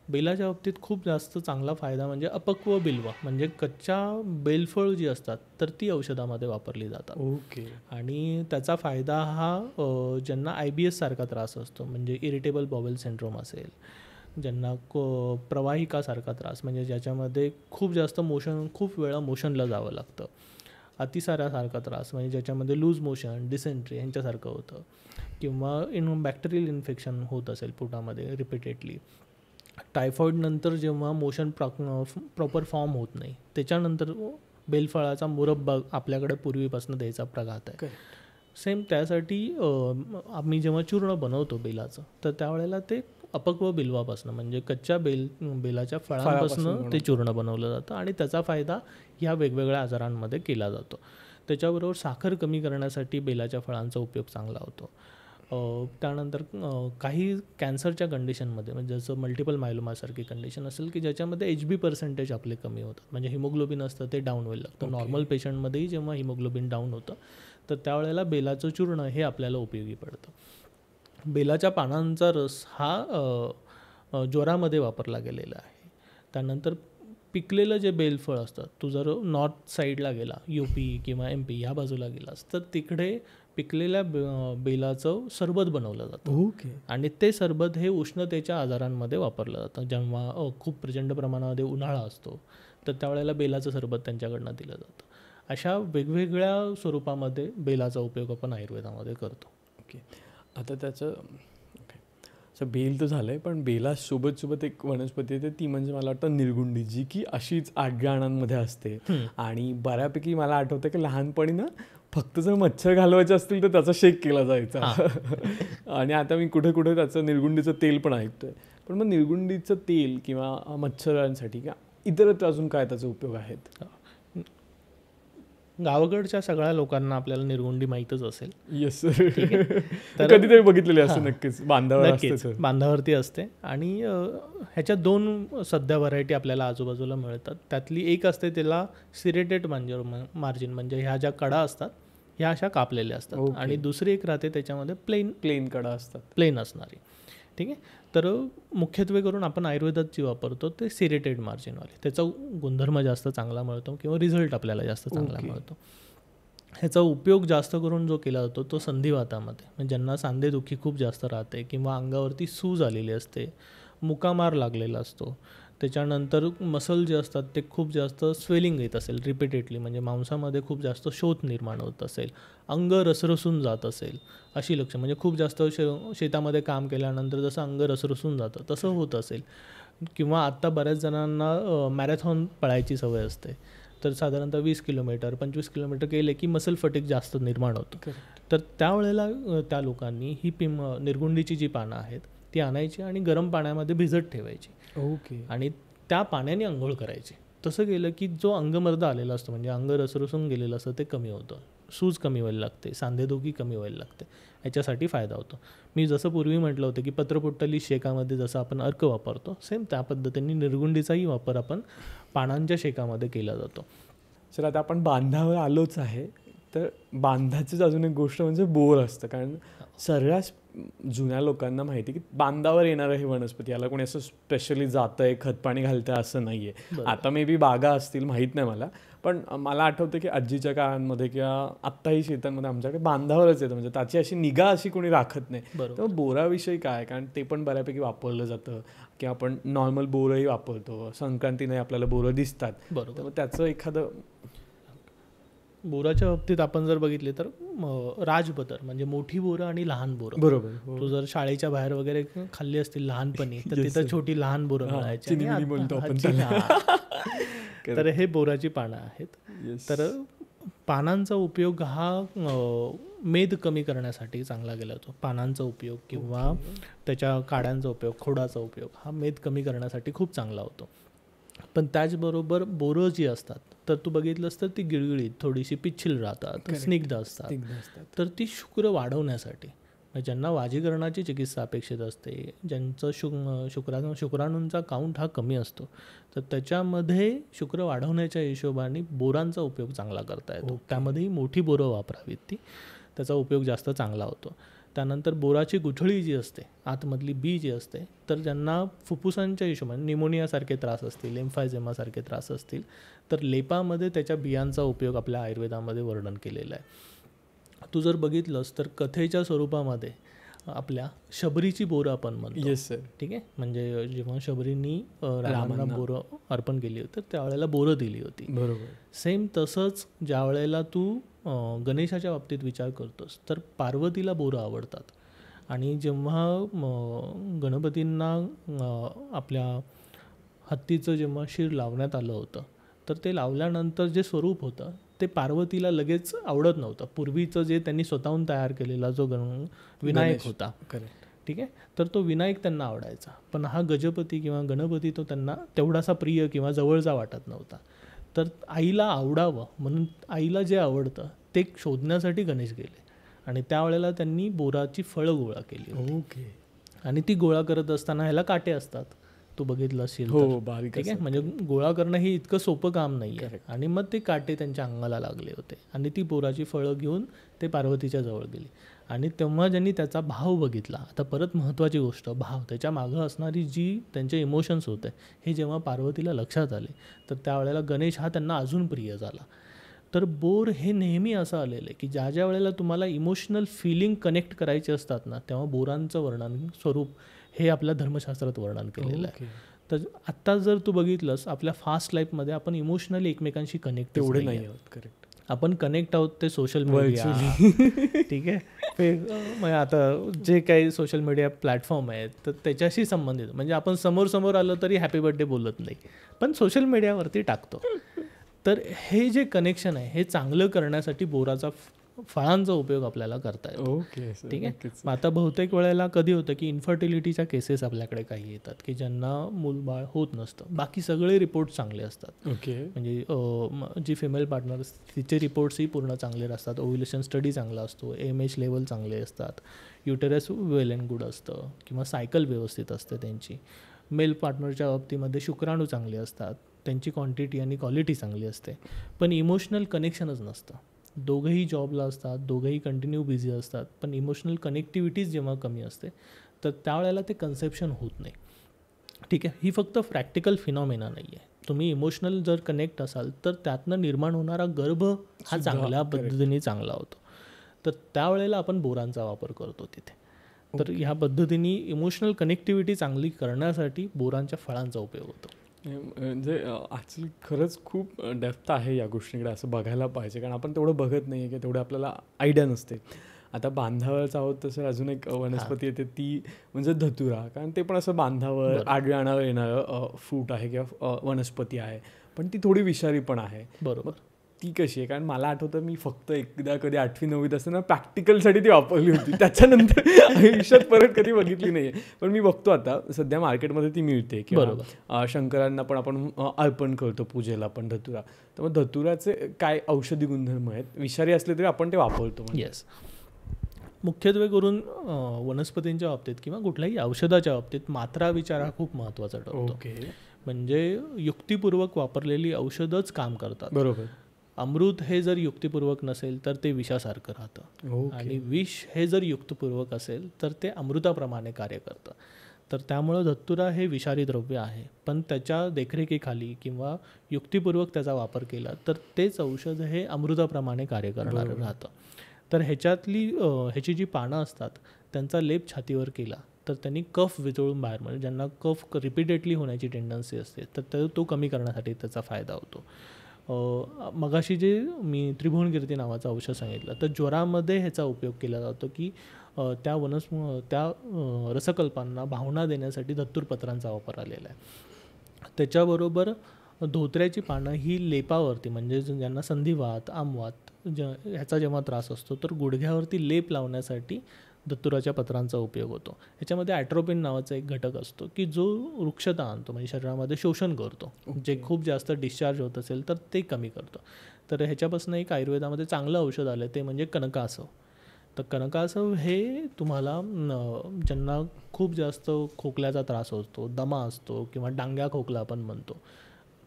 A: बेलाच्या बाबतीत खूप जास्त चांगला फायदा म्हणजे अपक्व बिल्व, म्हणजे कच्च्या बेलफळ जी असतात तर ती औषधामध्ये वापरली जातात.
B: ओके.
A: आणि त्याचा फायदा हा ज्यांना IBS सारखा त्रास असतो, म्हणजे इरिटेबल बॉवेल सिंड्रोम असेल, ज्यांना प्रवाहिकासारखा त्रास, म्हणजे ज्याच्यामध्ये खूप जास्त खूप वेळा मोशनला जावं लागतं, अतिसारासारखा त्रास म्हणजे ज्याच्यामध्ये लूज मोशन, डिसेंट्री यांच्यासारखं होतं, किंवा बॅक्टेरियल इन्फेक्शन होत असेल पोटामध्ये रिपीटेडली, टायफॉईडनंतर जेव्हा मोशन प्रॉपर फॉर्म होत नाही, त्याच्यानंतर बेलफळाचा मुरब्बा आपल्याकडे पूर्वीपासून द्यायचा प्रघात आहे. सेम त्यासाठी आम्ही जेव्हा चूर्ण बनवतो बेलाचं, तर त्यावेळेला ते अपक्व बिल्वापासून म्हणजे कच्च्या बेलाच्या फळांपासून ते चूर्ण बनवलं जातं आणि त्याचा फायदा ह्या वेगवेगळ्या आजारांमध्ये केला जातो. त्याच्याबरोबर साखर कमी करण्यासाठी बेलाच्या फळांचा उपयोग चांगला होतो. त्यानंतर काही कॅन्सरच्या कंडिशनमध्ये, म्हणजे जसं मल्टिपल मायलोमासारखी कंडिशन असेल की ज्याच्यामध्ये HB% आपले कमी होतात, म्हणजे हिमोग्लोबिन असतं ते डाऊन व्हायला लागतं. नॉर्मल पेशंटमध्येही जेव्हा हिमोग्लोबिन डाऊन होतं तर त्यावेळेला बेलाचं चूर्ण हे आपल्याला उपयोगी पडतं. बेलाच्या पानांचा रस हा ज्वरामध्ये वापरला गेलेला आहे. त्यानंतर पिकलेलं जे बेलफळ असतं, तू जर नॉर्थ साईडला गेला, UP किंवा MP ह्या बाजूला गेलास तर तिकडे पिकलेल्या बेलाचं सरबत बनवलं जातं. आणि ते सरबत हे उष्णतेच्या आजारांमध्ये वापरलं जातं. जेव्हा खूप प्रचंड प्रमाणामध्ये उन्हाळा असतो तर त्यावेळेला बेलाचं सरबत त्यांच्याकडनं दिलं जातं. अशा वेगवेगळ्या स्वरूपामध्ये बेलाचा उपयोग आपण आयुर्वेदामध्ये करतो.
B: ओके. आता त्याचं बेल तर झालं आहे, पण बेलासोबत एक वनस्पती येते, ती म्हणजे मला वाटतं निरगुंडी, जी की अशीच आग्याणांमध्ये असते. आणि बऱ्यापैकी मला आठवतं की लहानपणी ना फक्त जर मच्छर घालवायचे असतील तर त्याचा शेक केला जायचा. आणि आता मी कुठे कुठे त्याचं निरगुंडीचं तेल पण ऐकतोय. पण मग निरगुंडीचं तेल किंवा मच्छरांसाठी किंवा इतरत्र अजून काय त्याचे उपयोग आहेत?
A: गावाकडच्या सगळ्या लोकांना आपल्याला निरगुंडी माहीतच असेल.
B: Yes sir. कधीतरी बघितलेली असते. नक्कीच
A: बांधावरती असते. आणि ह्याच्या 2 सध्या व्हरायटी आपल्याला आजूबाजूला मिळतात. त्यातली एक असते त्याला सिरेटेड मार्जिन, म्हणजे ह्या ज्या कडा असतात ह्या अशा कापलेल्या असतात. आणि दुसरी एक राहते त्याच्यामध्ये प्लेन कडा असतात, प्लेन असणारी. ठीक आहे. तर मुख्यत्वे करून आपण आयुर्वेदात जी वापरतो ते सिरेटेड मार्जिनवाले, त्याचा गुणधर्म जास्त चांगला मिळतो किंवा रिझल्ट आपल्याला जास्त चांगला मिळतो. ह्याचा उपयोग जास्त करून जो केला जातो तो संधिवातामध्ये, म्हणजे ज्यांना सांधेदुखी खूप जास्त राहते किंवा अंगावरती सूज आलेली असते, मुकामार लागलेला असतो, त्याच्यानंतर मसल जे असतात ते खूप जास्त स्वेलिंग येत असेल रिपीटेडली, म्हणजे मांसामध्ये खूप जास्त शोथ निर्माण होत असेल, अंग रसरसून जात असेल, अशी लक्षणं, म्हणजे खूप जास्त शेतामध्ये काम केल्यानंतर जसं अंग रसरसून जातं तसं होत असेल, किंवा आत्ता बऱ्याच जणांना मॅरेथॉन पळायची सवय असते, तर साधारणतः 20 किलोमीटर 25 किलोमीटर गेले की मसल फटीग जास्त निर्माण होतं. तर त्यावेळेला त्या लोकांनी ही निरगुंडीची जी पानं आहेत ती आणायची आणि गरम पाण्यामध्ये भिजत ठेवायची. आणि त्या पाण्याने आंघोळ करायची. तसं केलं की जो अंगमर्द आलेला असतो, म्हणजे अंग रसरसून गेलेलं असतं ते कमी होतं, सूज कमी व्हायला लागते, सांधेदुखी कमी व्हायला लागते, याच्यासाठी फायदा होतो. मी जसं पूर्वी म्हटलं होतं की पत्रपुट्टली शेकामध्ये जसं आपण अर्क वापरतो, सेम त्या पद्धतीने निरगुंडीचाही वापर आपण पानांच्या शेकामध्ये केला जातो.
B: सर आता आपण बांधावर आलोच आहे, तर बांधाचीच अजून एक गोष्ट म्हणजे बोर असतं. कारण सर्रास जुन्या लोकांना माहिती की बांधावर येणारं हे वनस्पती, याला कोणी असं स्पेशली जातं आहे खतपाणी घालतं असं नाही आहे. आता मे बी बागा असतील, माहीत नाही मला, पण मला आठवतं की आजीच्या काळांमध्ये किंवा आत्ताही शेतांमध्ये आमच्याकडे बांधावरच येतं, म्हणजे त्याची अशी निगा अशी कोणी राखत नाही. तर बोराविषयी काय, कारण ते पण बऱ्यापैकी वापरलं जातं की आपण नॉर्मल बोरही वापरतो, संक्रांतीने आपल्याला बोरं दिसतात. तर त्याचं एखादं
A: बोराच्या बाबतीत आपण जर बघितले तर राजबतर म्हणजे मोठी बोरं आणि लहान बोरं.
B: बरोबर.
A: तू जर शाळेच्या बाहेर वगैरे खाल्ली असतील लहानपणी तर तिथं छोटी लहान बोरं मिळायची.
B: म्हणतो आपण.
A: तर हे बोराची पानं आहेत. तर पानांचा उपयोग हा मेद कमी करण्यासाठी चांगला केला जातो. पानांचा उपयोग किंवा त्याच्या काड्यांचा उपयोग, खोडाचा उपयोग हा मेद कमी करण्यासाठी खूप चांगला होतो. पण त्याचबरोबर बोरं जी असतात तर तू बघितलंस तर ती गिळगिळीत थोडीशी पिच्छिल राहतात, स्निग्ध असतात. तर ती शुक्र वाढवण्यासाठी, ज्यांना वाजीकरणाची चिकित्सा अपेक्षित असते, ज्यांचं शुक्राणूंचा काउंट हा कमी असतो, तर त्याच्यामध्ये शुक्र वाढवण्याच्या हिशोबाने बोरांचा उपयोग चांगला करता येतो. त्यामध्येही मोठी बोरं वापरावीत, ती त्याचा उपयोग जास्त चांगला होतो. त्यानंतर बोराची गुठळी जी असते, आतमधली बी जी असते, तर ज्यांना फुफ्फुसांच्या हिशोबाने निमोनियासारखे त्रास असतील, एम्फायझेमासारखे त्रास असतील, तर लेपामध्ये त्याच्या बियांचा उपयोग आपल्या आयुर्वेदामध्ये वर्णन केलेलं आहे. तू जर बघितलंस तर कथेच्या स्वरूपामध्ये आपल्या शबरीची बोरं आपण म्हणतो.
B: Yes sir.
A: ठीक आहे. म्हणजे जेव्हा शबरींनी रामांना बोरं अर्पण केली होती तर त्यावेळेला बोरं दिली होती.
B: बरोबर.
A: सेम तसंच ज्या वेळेला तू गणेशाच्या बाबतीत विचार करतोस तर पार्वतीला बोरं आवडतात. आणि जेव्हा गणपतींना आपल्या हत्तीचं जेव्हा शिर लावण्यात आलं होतं तर ते लावल्यानंतर जे स्वरूप होतं ते पार्वतीला लगेच आवडत नव्हतं. पूर्वीचं जे त्यांनी स्वतःहून तयार केलेला जो विनायक होता, ठीक आहे, तर तो विनायक त्यांना आवडायचा. पण हा गजपती किंवा गणपती तो त्यांना तेवढासा प्रिय किंवा जवळचा वाटत नव्हता. तर आईला आवडावं म्हणून आईला जे आवडतं ते शोधण्यासाठी गणेश गेले आणि त्यावेळेला त्यांनी बोराची फळं गोळा केली.
B: ओके.
A: आणि ती गोळा करत असताना ह्याला काटे असतात, तू बघितलं असेल.
B: हो, बारीक.
A: ठीक आहे. म्हणजे गोळा करणं हे इतकं सोपं काम नाही आहे. आणि मग ते काटे त्यांच्या अंगाला लागले होते आणि ती बोराची फळं घेऊन ते पार्वतीच्या जवळ गेली. आणि तेव्हा ज्यांनी त्याचा भाव बघितला, आता परत महत्त्वाची गोष्ट, भाव, त्याच्या मागं असणारी जी त्यांचे इमोशन्स होते हे जेव्हा पार्वतीला लक्षात आले तर त्यावेळेला गणेश हा त्यांना अजून प्रिय झाला. तर बोर हे नेहमी असं आलेलं आहे की ज्या वेळेला तुम्हाला इमोशनल फिलिंग कनेक्ट करायचे असतात ना, तेव्हा बोरांचं वर्णन स्वरूप हे आपल्या धर्मशास्त्रात वर्णन केलेलं आहे. तर आत्ता जर तू बघितलंस आपल्या फास्ट लाईफमध्ये आपण इमोशनली एकमेकांशी कनेक्ट
B: तेवढे नाही आहोत. करेक्ट.
A: आपण कनेक्ट आहोत ते सोशल मीडिया, ठीक आहे, म्हणजे आता जे काही सोशल मीडिया प्लॅटफॉर्म आहेत तर त्याच्याशी संबंधित, म्हणजे आपण समोर आलं तरी हॅपी बर्थडे बोलत नाही पण सोशल मीडियावरती टाकतो. तर हे जे कनेक्शन आहे हे चांगलं करण्यासाठी बोराचा फळांचा उपयोग आपल्याला करता येतो.
B: ओके.
A: ठीक आहे. मग आता बहुतेक वेळेला कधी होतं की इन्फर्टिलिटीच्या केसेस आपल्याकडे काही येतात की ज्यांना मूलबाळ होत नसतं, बाकी सगळे रिपोर्ट चांगले असतात.
B: ओके.
A: म्हणजे जी फिमेल पार्टनर तिचे रिपोर्ट्सही पूर्ण चांगले असतात, ओव्ह्युलेशन स्टडी चांगला असतो, AMH लेवल चांगले असतात, युटेरस वेल अँड गुड असतं किंवा सायकल व्यवस्थित असते त्यांची. मेल पार्टनरच्या बाबतीमध्ये शुक्राणू चांगले असतात, त्यांची क्वांटिटी आणि क्वालिटी चांगली असते, पण इमोशनल कनेक्शनच नसतं. दोघंही जॉबला असतात, दोघंही कंटिन्यू बिझी असतात, पण इमोशनल कनेक्टिव्हिटीज जेव्हा कमी असते तर त्यावेळेला ते कन्सेप्शन होत नाही. ठीक आहे. ही फक्त प्रॅक्टिकल फिनॉमिना नाही आहे. तुम्ही इमोशनल जर कनेक्ट असाल तर त्यातनं निर्माण होणारा गर्भ हा चांगल्या पद्धतीने चांगला होतो. तर त्यावेळेला आपण बोरांचा वापर करतो तिथे. तर ह्या पद्धतीने इमोशनल कनेक्टिव्हिटी चांगली करण्यासाठी बोरांच्या फळांचा उपयोग होतो.
B: म्हणजे ॲक्च्युली खरंच खूप डेप्थ आहे या गोष्टीकडे, असं बघायला पाहिजे, कारण आपण तेवढं बघत नाही आहे की तेवढं आपल्याला आयडिया नसते. आता बांधावरच आहोत तसं अजून एक वनस्पती येते ती म्हणजे धतुरा, कारण ते पण असं बांधावर आढळण्यावर येणारं फ्रूट आहे किंवा वनस्पती आहे, पण ती थोडी विषारी पण आहे.
A: बरोबर.
B: ती कशी आहे? कारण मला आठवतं मी फक्त एकदा कधी 8वी 9वीत असताना प्रॅक्टिकलसाठी ती वापरली होती, त्याच्यानंतर आयुष्यात परत कधी बघितली नाही आहे. पण मी बघतो आता सध्या मार्केटमध्ये ती मिळते किंवा शंकरांना पण आपण अर्पण करतो पूजेला पण धतुरा. तर मग धतुराचे काय औषधी गुणधर्म आहेत? विषारी असले तरी आपण ते वापरतो.
A: येस. मुख्यत्वे करून वनस्पतींच्या बाबतीत किंवा कुठल्याही औषधाच्या बाबतीत मात्रा विचार हा खूप महत्त्वाचा ठरतो.
B: ओके.
A: म्हणजे युक्तिपूर्वक वापरलेली औषधच काम करतात.
B: बरोबर.
A: अमृत हे जर युक्तिपूर्वक नसेल तर ते विषासारखं राहतं, आणि विष हे जर युक्तपूर्वक असेल तर ते अमृताप्रमाणे कार्य करतं. तर त्यामुळं धतुरा हे विषारी द्रव्य आहे, पण त्याच्या देखरेखीखाली किंवा युक्तिपूर्वक त्याचा वापर केला तर तेच औषध हे अमृताप्रमाणे कार्य करणारं राहतं. तर ह्याची जी पानं असतात त्यांचा लेप छातीवर केला तर त्यांनी कफ वितळून बाहेर, म्हणजे ज्यांना कफ रिपीटेडली होण्याची टेंडन्सी असते तर तो कमी करण्यासाठी त्याचा फायदा होतो. मगाशी जे मी त्रिभुवनकीर्ती नावाचं औषध सांगितलं तर ज्वरामध्ये ह्याचा उपयोग केला जातो की त्या रसकल्पांना भावना देण्यासाठी धतूरपत्रांचा वापर आलेला आहे. त्याच्याबरोबर धोत्र्याची पानं ही लेपावरती, म्हणजे ज्यांना संधिवात, आमवात ह्याचा जेव्हा त्रास असतो तर गुडघ्यावरती लेप लावण्यासाठी धतुराच्या पत्रांचा उपयोग होतो. ह्याच्यामध्ये ॲट्रोपिन नावाचा एक घटक असतो की जो वृक्षता आणतो, म्हणजे शरीरामध्ये शोषण करतो. जे खूप जास्त डिस्चार्ज होत असेल तर ते कमी करतो. तर ह्याच्यापासून एक आयुर्वेदामध्ये चांगलं औषध आलं ते म्हणजे कनकासव. तर कनकासव हे तुम्हाला ज्यांना खूप जास्त खोकल्याचा त्रास होतो, दमा असतो किंवा डांग्या खोकला आपण म्हणतो,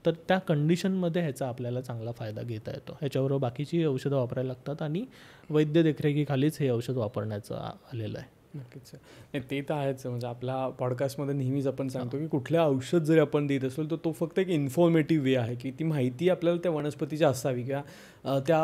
A: तर त्या कंडिशनमध्ये ह्याचा आपल्याला चांगला फायदा घेता येतो. ह्याच्याबरोबर बाकीची औषधं वापरायला लागतात आणि वैद्य देखरेखीखालीच हे औषध वापरण्याचं आलेलं आहे.
B: नक्कीच नाही, ते तर आहेच. म्हणजे आपल्या पॉडकास्टमध्ये नेहमीच आपण सांगतो की कुठल्या औषध जरी आपण देत असेल तर तो फक्त एक इन्फॉर्मेटिव्ह वे आहे की ती माहिती आपल्याला त्या वनस्पतीची असावी किंवा त्या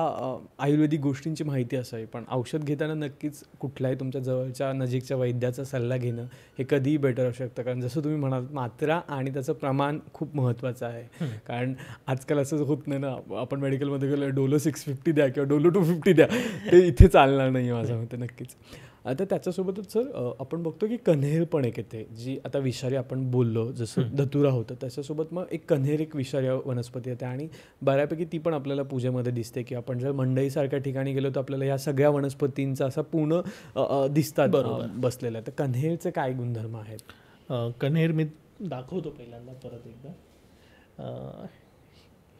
B: आयुर्वेदिक गोष्टींची माहिती असावी. पण औषध घेताना नक्कीच कुठल्याही तुमच्या जवळच्या नजीकच्या वैद्याचा सल्ला घेणं हे कधीही बेटर असू शकतं. कारण जसं तुम्ही म्हणाल मात्रा आणि त्याचं प्रमाण खूप महत्त्वाचं आहे. कारण आजकाल असं होत नाही ना, आपण मेडिकलमध्ये गेलो डोलो 650 द्या किंवा डोलो 250 द्या, ते इथे चालणार नाही माझ्या मते. नक्कीच. आता त्याच्यासोबतच सर आपण बघतो की कण्हेर पण एक येते, जी आता विषारी आपण बोललो जसं धतुरा होतं, त्याच्यासोबत मग एक कण्हेर एक विषारी वनस्पती येते आणि बऱ्यापैकी ती पण आपल्याला पूजेमध्ये दिसते की आपण जर मंडईसारख्या ठिकाणी गेलो तर आपल्याला या सगळ्या वनस्पतींचा असा पूर्ण दिसतात बसलेला. तर कण्हेरचे काय गुणधर्म आहेत?
A: कण्हेर मी दाखवतो पहिल्यांदा परत एकदा.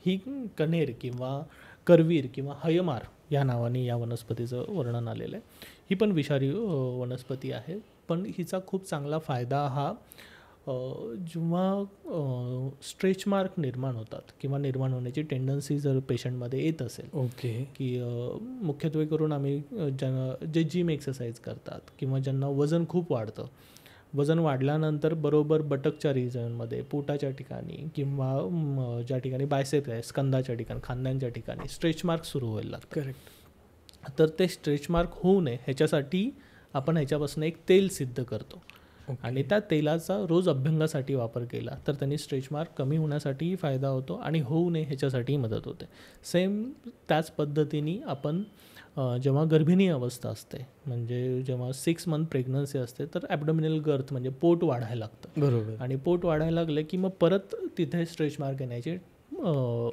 A: ही कण्हेर किंवा करवीर किंवा हयमार या नावाने या वनस्पतीचं वर्णन आलेलं आहे. ही पण विषारी वनस्पती आहे, पण हिचा खूप चांगला फायदा हा जेव्हा स्ट्रेच मार्क निर्माण होतात किंवा निर्माण होण्याची टेंडन्सी जर पेशंटमध्ये येत असेल, की मुख्यत्वे करून आम्ही जे जिम एक्सरसाइज करतात किंवा ज्यांना वजन खूप वाढतं, वजन वाढल्यानंतर बरोबर बटकच्या रिजनमध्ये, पोटाच्या ठिकाणी किंवा ज्या ठिकाणी बायसेप आहे, स्कंदाच्या ठिकाणी, खांद्यांच्या ठिकाणी स्ट्रेच मार्क सुरू व्हायला लागतात.
B: करेक्ट.
A: तर ते स्ट्रेच मार्क होऊ नये ह्याच्यासाठी आपण ह्याच्यापासून एक तेल सिद्ध करतो आणि त्या तेलाचा रोज अभ्यंगासाठी वापर केला तर त्यांनी स्ट्रेच मार्क कमी होण्यासाठीही फायदा होतो आणि होऊ नये ह्याच्यासाठीही मदत होते. सेम त्याच पद्धतीने आपण जेव्हा गर्भिणी अवस्था असते, म्हणजे जेव्हा 6 मंथ प्रेग्नन्सी असते, तर ॲबडोमिनल गर्थ म्हणजे पोट वाढायला लागतं.
B: बरोबर.
A: आणि पोट वाढायला लागलं की मग परत तिथे स्ट्रेच मार्क येण्याची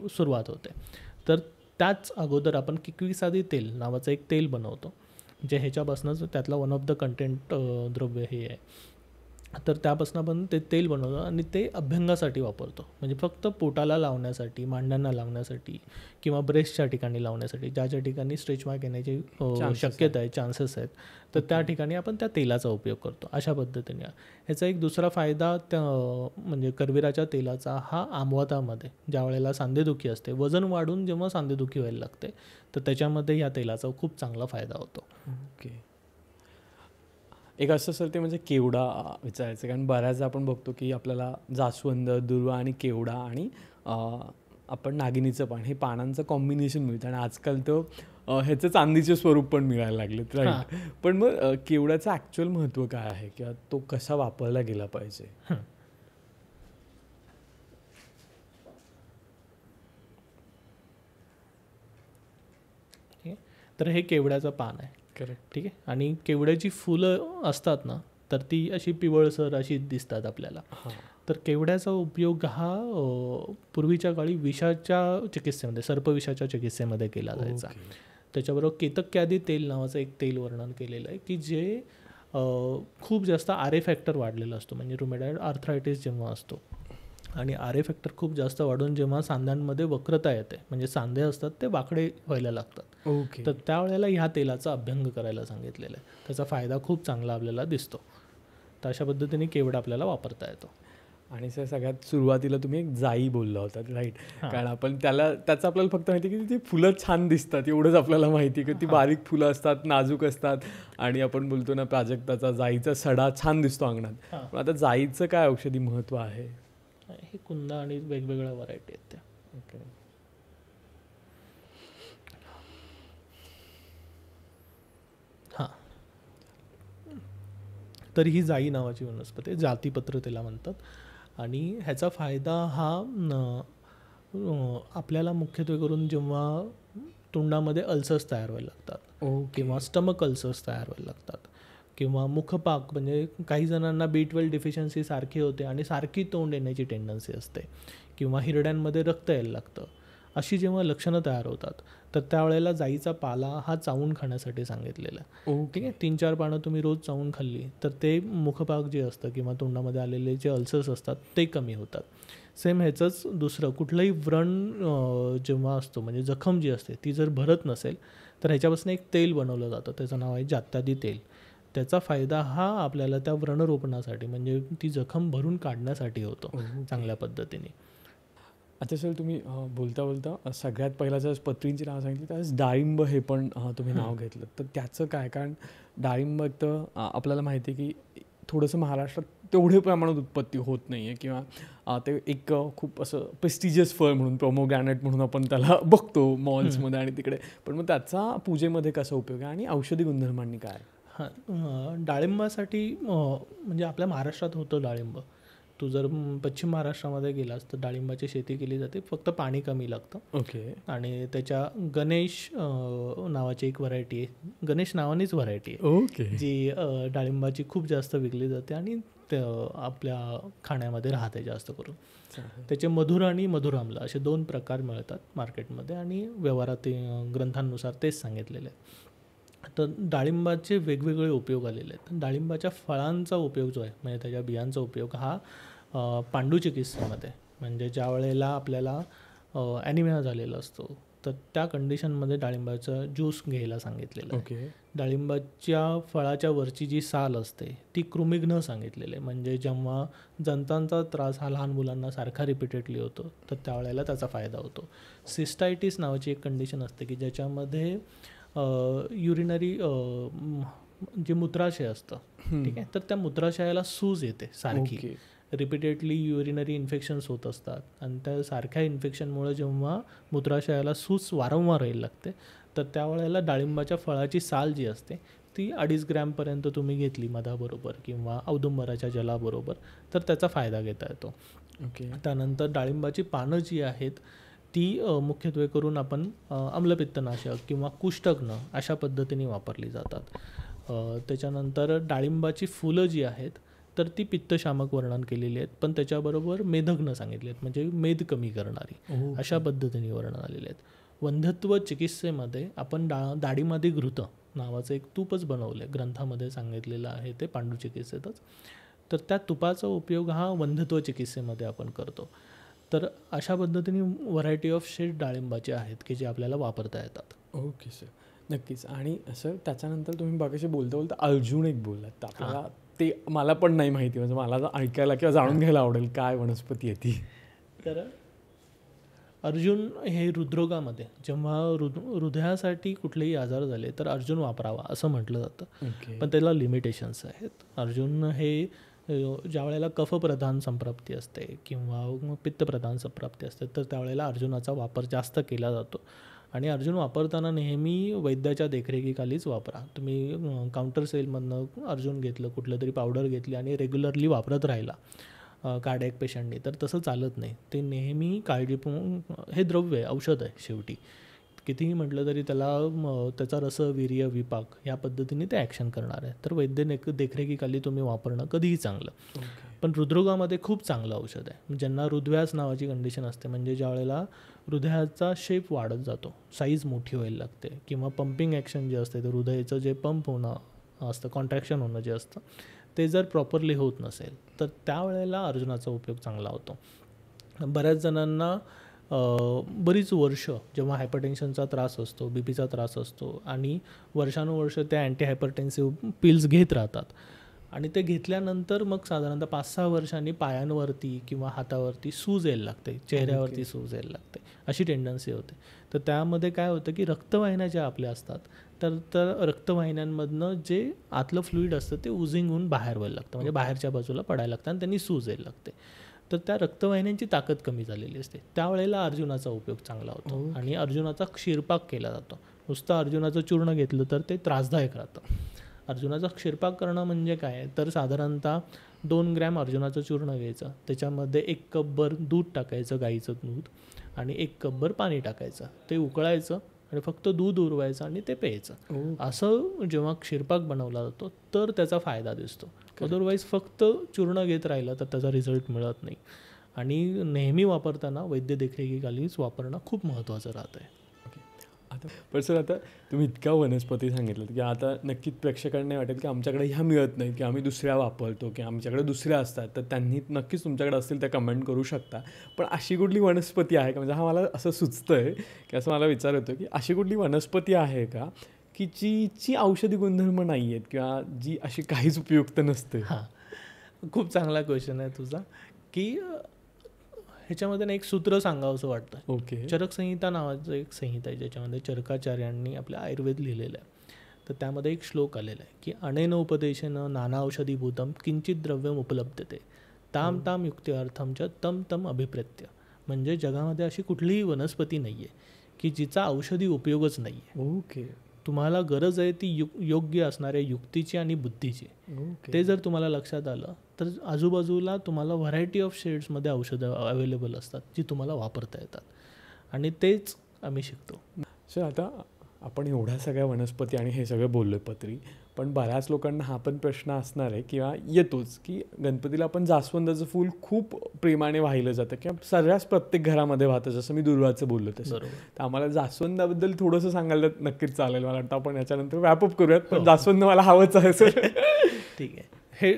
A: सुरुवात होते. तर त्याच अगोदर आपण किकविसादी तेल नावाचं एक तेल बनवतो, जे ह्याच्यापासूनच त्यातला वन ऑफ द कंटेंट द्रव्य हे आहे. तर त्यापासून आपण ते तेल बनवतो आणि ते अभ्यंगासाठी वापरतो, म्हणजे फक्त पोटाला लावण्यासाठी, मांड्यांना लावण्यासाठी किंवा ब्रेस्टच्या ठिकाणी लावण्यासाठी, ज्या ज्या ठिकाणी स्ट्रेच मार्क येण्याची शक्यता आहे, चान्सेस आहेत, तर त्या ठिकाणी आपण त्या तेलाचा उपयोग करतो. अशा पद्धतीने ह्याचा एक दुसरा फायदा म्हणजे करविराच्या तेलाचा हा आमवातामध्ये ज्या वेळेला सांधेदुखी असते, वजन वाढून जेव्हा सांधेदुखी व्हायला लागते, तर त्याच्यामध्ये या तेलाचा खूप चांगला फायदा होतो.
B: ओके. एक असं सर ते म्हणजे केवडा विचारायचं, कारण बऱ्याचदा आपण बघतो की आपल्याला जास्वंद, दुर्वा आणि केवडा आणि आपण नागिनीचं पान हे पानांचं कॉम्बिनेशन मिळतं आणि आजकाल तर ह्याचं चांदीचे स्वरूप पण मिळायला लागलेत, राईट? पण मग केवड्याचं ॲक्च्युअल महत्त्व काय आहे किंवा तो कसा वापरला गेला पाहिजे?
A: तर हे केवड्याचं पान आहे.
B: करेक्ट.
A: ठीक आहे. आणि केवड्याची फुलं असतात ना, तर ती अशी पिवळसर अशी दिसतात आपल्याला. तर केवड्याचा उपयोग हा पूर्वीच्या काळी विषाच्या चिकित्सेमध्ये, सर्पविषाच्या चिकित्सेमध्ये केला जायचा. त्याच्याबरोबर केतक्यादी तेल नावाचं एक तेल वर्णन केलेलं आहे की जे खूप जास्त आर फॅक्टर वाढलेला असतो, म्हणजे रुमॅटॉइड आर्थरायटिस जेव्हा असतो आणि आर फॅक्टर खूप जास्त वाढून जेव्हा सांध्यांमध्ये वक्रता येते, म्हणजे सांधे असतात ते वाकडे व्हायला लागतात, तर त्यावेळेला ह्या तेलाचा अभ्यंग करायला सांगितलेलं आहे. त्याचा फायदा खूप चांगला आपल्याला दिसतो. तर अशा पद्धतीने केवडा आपल्याला वापरता येतो.
B: आणि सर सगळ्यात सुरुवातीला तुम्ही एक जाई बोलला होता, राईट? कारण आपण त्याचं आपल्याला फक्त माहिती की ती फुलं छान दिसतात एवढंच आपल्याला माहिती, की ती बारीक फुलं असतात, नाजूक असतात आणि आपण बोलतो ना प्राजक्ताचा, जाईचा सडा छान दिसतो अंगणात. पण आता जाईचं काय औषधी महत्त्व आहे?
A: हे कुंद आणि वेगवेगळ्या व्हरायटी आहेत त्या.
B: ओके.
A: हां, तर ही जाई नावाची वनस्पती आहे, जातीपत्र त्याला म्हणतात. आणि ह्याचा फायदा हा आपल्याला मुख्यत्वे करून जेव्हा तोंडामध्ये अल्सर्स तयार व्हायला लागतात किंवा स्टमक अल्सर्स तयार व्हायला लागतात किंवा मुखपाक, म्हणजे काही जणांना B12 डिफिशियन्सी सारखी होते आणि सारखी तोंड येण्याची टेंडन्सी असते किंवा हिरड्यांमध्ये रक्त यायला लागतं, अशी जेव्हा लक्षणं तयार होतात तर त्यावेळेला जाईचा पाला हा चावून खाण्यासाठी सांगितलेला आहे. ठीक आहे, 3-4 पानं तुम्ही रोज चावून खाल्ली तर ते मुखभाग जे असतं किंवा तोंडामध्ये आलेले जे अल्सर्स असतात ते कमी होतात. सेम ह्याचंच दुसरं कुठलंही व्रण जेव्हा असतो म्हणजे जखम जी असते ती जर भरत नसेल तर ह्याच्यापासून एक तेल बनवलं जातं, त्याचं नाव आहे जात्यादी तेल. त्याचा फायदा हा आपल्याला त्या व्रणरोपणासाठी म्हणजे ती जखम भरून काढण्यासाठी होतो चांगल्या पद्धतीने.
B: अच्छा सर, तुम्ही बोलता बोलता सगळ्यात पहिला जर पत्रींची नाव सांगितली त्यावेळेस डाळिंब हे पण तुम्ही नाव घेतलं, तर त्याचं काय? कारण डाळिंब एक तर आपल्याला माहिती आहे की थोडंसं महाराष्ट्रात तेवढे प्रमाणात उत्पत्ती होत नाही आहे किंवा ते एक खूप असं प्रेस्टिजियस फळ म्हणून पोमोग्रॅनेट म्हणून आपण त्याला बघतो मॉल्समध्ये आणि तिकडे, पण मग त्याचा पूजेमध्ये कसा उपयोग आहे आणि औषधी गुणधर्मांनी काय?
A: हां, डाळिंबासाठी म्हणजे आपल्या महाराष्ट्रात होतं डाळिंब. तू जर पश्चिम महाराष्ट्रामध्ये गेलास तर डाळिंबाची शेती केली जाते, फक्त पाणी कमी लागतं.
B: ओके.
A: आणि त्याच्या गणेश नावाची एक व्हरायटी आहे, गणेश नावानेच व्हरायटी आहे,
B: ओके,
A: जी डाळिंबाची खूप जास्त विकली जाते आणि आपल्या खाण्यामध्ये राहते जास्त करून. त्याचे मधुर आणि मधुर आम्ल असे 2 प्रकार मिळतात मार्केटमध्ये आणि व्यवहारात ग्रंथांनुसार तेच सांगितलेले आहे. तर डाळिंबाचे वेगवेगळे उपयोग आलेले आहेत. डाळिंबाच्या फळांचा उपयोग जो आहे म्हणजे त्याच्या बियांचा उपयोग हा पांडू चिकित्सेमध्ये म्हणजे ज्या वेळेला आपल्याला ॲनिमिया झालेला असतो तर त्या कंडिशनमध्ये डाळिंबाचा ज्यूस घ्यायला सांगितलेलं आहे.
B: ओके.
A: डाळिंबाच्या फळाच्या वरची जी साल असते ती कृमिघ्न सांगितलेलं आहे, म्हणजे जेव्हा जंतांचा त्रास हा लहान मुलांना सारखा रिपीटेडली होतो तर त्यावेळेला त्याचा फायदा होतो. सिस्टायटिस नावाची एक कंडिशन असते की ज्याच्यामध्ये युरिनरी जे मूत्राशय असतं, ठीक आहे, तर त्या मूत्राशयाला सूज येते सारखी, रिपीटेडली युरिनरी इन्फेक्शन्स होत असतात आणि त्या सारख्या इन्फेक्शनमुळे जेव्हा मूत्राशयाला सूज वारंवार यायला लागते तर त्यावेळेला डाळिंबाच्या फळाची साल जी असते ती 2.5 ग्रॅमपर्यंत तुम्ही घेतली मधाबरोबर किंवा औदुंबराच्या जलाबरोबर तर त्याचा फायदा घेता येतो.
B: ओके.
A: त्यानंतर डाळिंबाची पानं जी आहेत ती मुख्यत्वे करून आपण आम्लपित्तनाशक किंवा कुष्ठग्न अशा पद्धतीने वापरली जातात. त्याच्यानंतर डाळिंबाची फुलं जी आहेत तर ती पित्तशामक वर्णन केलेली आहेत, पण त्याच्याबरोबर मेधग्न सांगितले आहेत म्हणजे मेद कमी करणारी अशा पद्धतीने वर्णन आलेले आहेत. वंध्यत्व चिकित्सेमध्ये आपण दाढीमध्ये घृत नावाचं एक तूपच बनवलं आहे, ग्रंथामध्ये सांगितलेलं आहे ते पांडू चिकित्सेतच. तर त्या तुपाचा उपयोग हा वंध्यत्व चिकित्सेमध्ये आपण करतो. तर अशा पद्धतीने व्हरायटी ऑफ शेड डाळिंबाचे आहेत की जे आपल्याला वापरता येतात.
B: ओके सर, नक्कीच. आणि सर त्याच्यानंतर तुम्ही बघाशी बोलता बोलता अर्जुन एक बोललात, तर आपल्याला ते मला पण नाही माहिती, म्हणजे मला ऐकायला किंवा जाणून घ्यायला आवडेल काय वनस्पती आहे ती.
A: तर अर्जुन हे हृदरोगामध्ये जेव्हा हृदयासाठी कुठलेही आजार झाले तर अर्जुन वापरावा असं म्हटलं जातं, पण त्याला लिमिटेशन्स आहेत. अर्जुन हे ज्या वेळेला कफप्रधान संप्राप्ती असते किंवा पित्तप्रधान संप्राप्ती असते तर त्यावेळेला अर्जुनाचा वापर जास्त केला जातो आणि अर्जुन वापरताना नेहमी वैद्याच्या देखरेखीखालीच वापरा. तुम्ही काउंटर सेलमधनं अर्जुन घेतलं, कुठलं तरी पावडर घेतली आणि रेग्युलरली वापरत राहिला कार्डियक पेशंटनी तर तसं चालत नाही. ते नेहमी हे द्रव्य आहे, औषध आहे शेवटी, कितीही म्हटलं तरी त्याचा रस वीर्य विपाक ह्या पद्धतीने ते ॲक्शन करणार आहे. तर वैद्य देखरेखीखाली तुम्ही वापरणं कधीही चांगलं. पण हृदरोगामध्ये खूप चांगलं औषध आहे. ज्यांना हृदव्यास नावाची कंडिशन असते म्हणजे ज्या वेळेला हृदयाचा शेप वाढत जातो, साईज मोठी व्हायला लागते किंवा पंपिंग ॲक्शन जे असते तर हृदयाचं जे पंप होणं असतं, कॉन्ट्रॅक्शन होणं जे असतं ते जर प्रॉपरली होत नसेल तर त्यावेळेला अर्जुनाचा उपयोग चांगला होतो. बऱ्याच जणांना बरीच वर्ष जेव्हा हायपरटेन्शनचा त्रास असतो, बीपीचा त्रास असतो आणि वर्षानुवर्ष त्या अँटी हायपरटेन्सिव्ह पिल्स घेत राहतात आणि ते घेतल्यानंतर मग साधारणतः 5-6 वर्षांनी पायांवरती किंवा हातावरती सूज यायला लागते, चेहऱ्यावरती सूज यायला लागते, अशी टेंडन्सी होते. तर त्यामध्ये काय होतं की रक्तवाहिन्या ज्या आपल्या असतात तर रक्तवाहिन्यांमधनं जे आतलं फ्लुईड असतं ते उजिंग होऊन बाहेर व्हायला लागतं, म्हणजे बाहेरच्या बाजूला पडायला लागतं आणि त्यांनी सूज यायला लागते. तर त्या रक्तवाहिन्यांची ताकद कमी झालेली असते, त्यावेळेला अर्जुनाचा उपयोग चांगला होतो आणि अर्जुनाचा क्षीरपाक केला जातो. नुसतं अर्जुनाचं चूर्ण घेतलं तर ते त्रासदायक राहतं. अर्जुनाचा क्षीरपाक करणं म्हणजे काय तर साधारणतः 2 ग्रॅम अर्जुनाचं चूर्ण घ्यायचं, त्याच्यामध्ये 1 कपभर दूध टाकायचं, गाईचं दूध, आणि 1 कपभर पाणी टाकायचं, ते उकळायचं आणि फक्त दूध उरवायचं आणि ते प्यायचं. असं जेव्हा क्षीरपाक बनवला जातो तर त्याचा फायदा दिसतो. अदरवाईज फक्त चूर्ण घेत राहिलं तर त्याचा रिझल्ट मिळत नाही. आणि नेहमी वापरताना वैद्य देखरेखीखालीच वापरणं खूप महत्त्वाचं राहतं आहे.
B: आता पण सर, आता तुम्ही इतका वनस्पती सांगितलं की आता नक्कीच प्रेक्षकांना वाटेल की आमच्याकडे ह्या मिळत नाहीत, की आम्ही दुसऱ्या वापरतो, की आमच्याकडे दुसऱ्या असतात, तर त्यांनी नक्कीच तुमच्याकडे असतील त्या कमेंट करू शकता. पण अशी कुठली वनस्पती आहे का, म्हणजे हा मला असं सुचतं आहे की असं मला विचार येतो की अशी कुठली वनस्पती आहे का की जीची औषधी गुणधर्म नाही आहेत किंवा जी अशी काहीच उपयुक्त नसते?
A: हां, खूप चांगला क्वेश्चन आहे तुझा, की ह्याच्यामध्ये ना एक सूत्र सांगावंसं वाटतं.
B: ओके.
A: चरक संहिता नावाचं एक संहिता आहे ज्याच्यामध्ये चरकाचार्यांनी आपल्या आयुर्वेद लिहिलेलं आहे. तर त्यामध्ये एक श्लोक आलेला आहे की अनेन उपदेशेन नाना औषधीभूतम किंचित द्रव्यम उपलब्धते ताम ताम युक्त्यार्थम च तम तम अभिप्रेत्य. म्हणजे जगामध्ये अशी कुठलीही वनस्पती नाही आहे की जिचा औषधी उपयोगच नाही आहे.
B: ओके.
A: तुम्हाला गरज आहे ती योग्य असणाऱ्या युक्तीची आणि बुद्धीची. ते जर तुम्हाला लक्षात आलं तर आजूबाजूला तुम्हाला व्हरायटी ऑफ शेड्समध्ये औषधं अवेलेबल असतात जी तुम्हाला वापरता येतात, आणि तेच आम्ही शिकतो.
B: सर, आता आपण एवढ्या सगळ्या वनस्पती आणि हे सगळं बोललो पत्री, पण बऱ्याच लोकांना हा पण प्रश्न असणार आहे किंवा येतोच की गणपतीला आपण जास्वंदाचं फूल खूप प्रेमाने वाहिलं जातं किंवा सर्रास प्रत्येक घरामध्ये वाहतं, जसं मी दुर्वाचं बोललो तसं. तर आम्हाला जास्वंदाबद्दल थोडंसं सांगायला नक्कीच चालेल. मला वाटतं आपण याच्यानंतर वॅपअप करूयात, पण जास्वंद मला हवंच आहे सर.
A: ठीक आहे. हे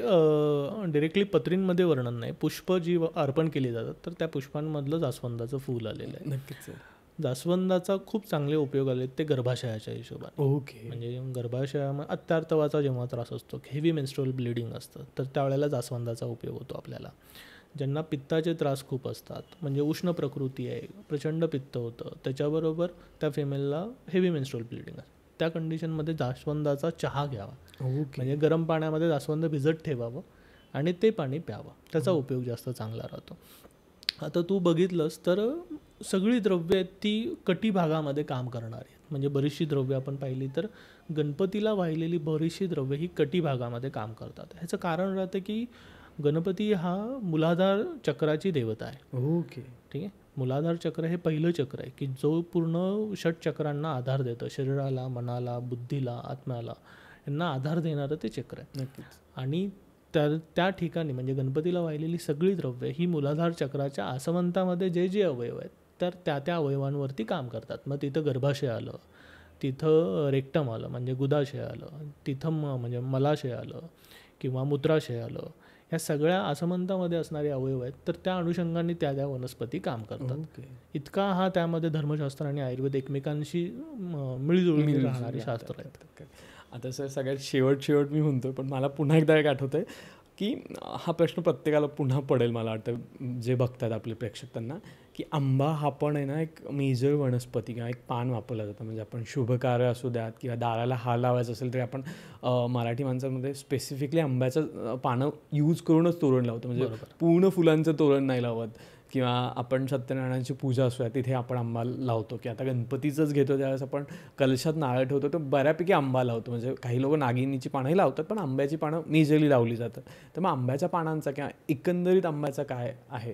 A: डिरेक्टली पत्रींमध्ये वर्णन नाही, पुष्प जी अर्पण केली जातात तर त्या पुष्पांमधलं जास्वंदाचं फूल आलेलं आहे.
B: नक्कीच.
A: जास्वंदाचा खूप चांगले उपयोग आले ते गर्भाशयाच्या हिशोबाने.
B: ओके.
A: म्हणजे गर्भाशयामध्ये अत्यार्थवाचा जेव्हा त्रास असतो, हेवी मेन्स्ट्रुअल ब्लिडिंग असतं, तर त्यावेळेला जास्वंदाचा उपयोग होतो आपल्याला. ज्यांना पित्ताचे त्रास खूप असतात, म्हणजे उष्ण प्रकृती आहे, प्रचंड पित्त होतं, त्याच्याबरोबर त्या फिमेलला हेवी मेन्स्ट्रुअल ब्लिडिंग असतं, त्या कंडिशनमध्ये जास्वंदाचा चहा घ्यावा. म्हणजे गरम पाण्यामध्ये जास्वंद भिजत ठेवावं आणि ते पाणी प्यावं, त्याचा उपयोग जास्त चांगला राहतो. आता तू बघितलंस तर सगळी द्रव्य आहेत ती कटी भागामध्ये काम करणारी आहेत. म्हणजे बरीचशी द्रव्य आपण पाहिली तर गणपतीला वाहिलेली बरीचशी द्रव्य ही कटी भागामध्ये काम करतात. ह्याचं कारण राहतं की गणपती हा मूलाधार चक्राची देवता आहे.
B: ओके.
A: ठीक आहे. मूलाधार चक्र हे पहिलं चक्र आहे की जो पूर्ण षटचक्रांना आधार देतं, शरीराला, मनाला, बुद्धीला, आत्म्याला यांना आधार देणारं ते चक्र आहे.
B: नक्कीच.
A: आणि त्या ठिकाणी म्हणजे गणपतीला वाहिलेली सगळी द्रव्य ही मूलाधार चक्राच्या आसमंतामध्ये जे जे अवयव आहेत तर त्या अवयवांवरती काम करतात. मग तिथं गर्भाशय आलं, तिथं रेक्टम आलं म्हणजे गुदाशय आलं, तिथं म्हणजे मलाशय आलं किंवा मूत्राशय आलं, ह्या सगळ्या आसमंतामध्ये असणारे अवयव आहेत तर त्या अनुषंगाने त्या वनस्पती काम करतात. इतका हा त्यामध्ये धर्मशास्त्र आणि आयुर्वेद एकमेकांशी मिळजुळून राहणारे शास्त्र आहेत.
B: आता सर, सगळ्यात शेवट मी म्हणतो, पण मला पुन्हा एकदा एक आठवतं आहे की हा प्रश्न प्रत्येकाला पुन्हा पडेल मला वाटतं जे बघतात आपले प्रेक्षक त्यांना, की आंबा हा पण आहे ना एक मेजर वनस्पती किंवा एक पान वापरलं जातं. म्हणजे आपण शुभकार्य असू द्यात किंवा दाराला हार लावायचं असेल तरी आपण मराठी माणसांमध्ये स्पेसिफिकली आंब्याचं पानं यूज करूनच तोरण लावतो. म्हणजे पूर्ण फुलांचं तोरण नाही लावत. किंवा आपण सत्यनारायणाची पूजा असू द्या तिथे आपण आंबा लावतो, की आता गणपतीचंच घेतो त्यावेळेस आपण कलशात नारळ ठेवतो तर बऱ्यापैकी आंबा लावतो. म्हणजे काही लोक नागिनीची पानंही लावतात, पण आंब्याची पानं मेजरली लावली जातात. तर मग आंब्याच्या पानांचा किंवा एकंदरीत आंब्याचा काय आहे?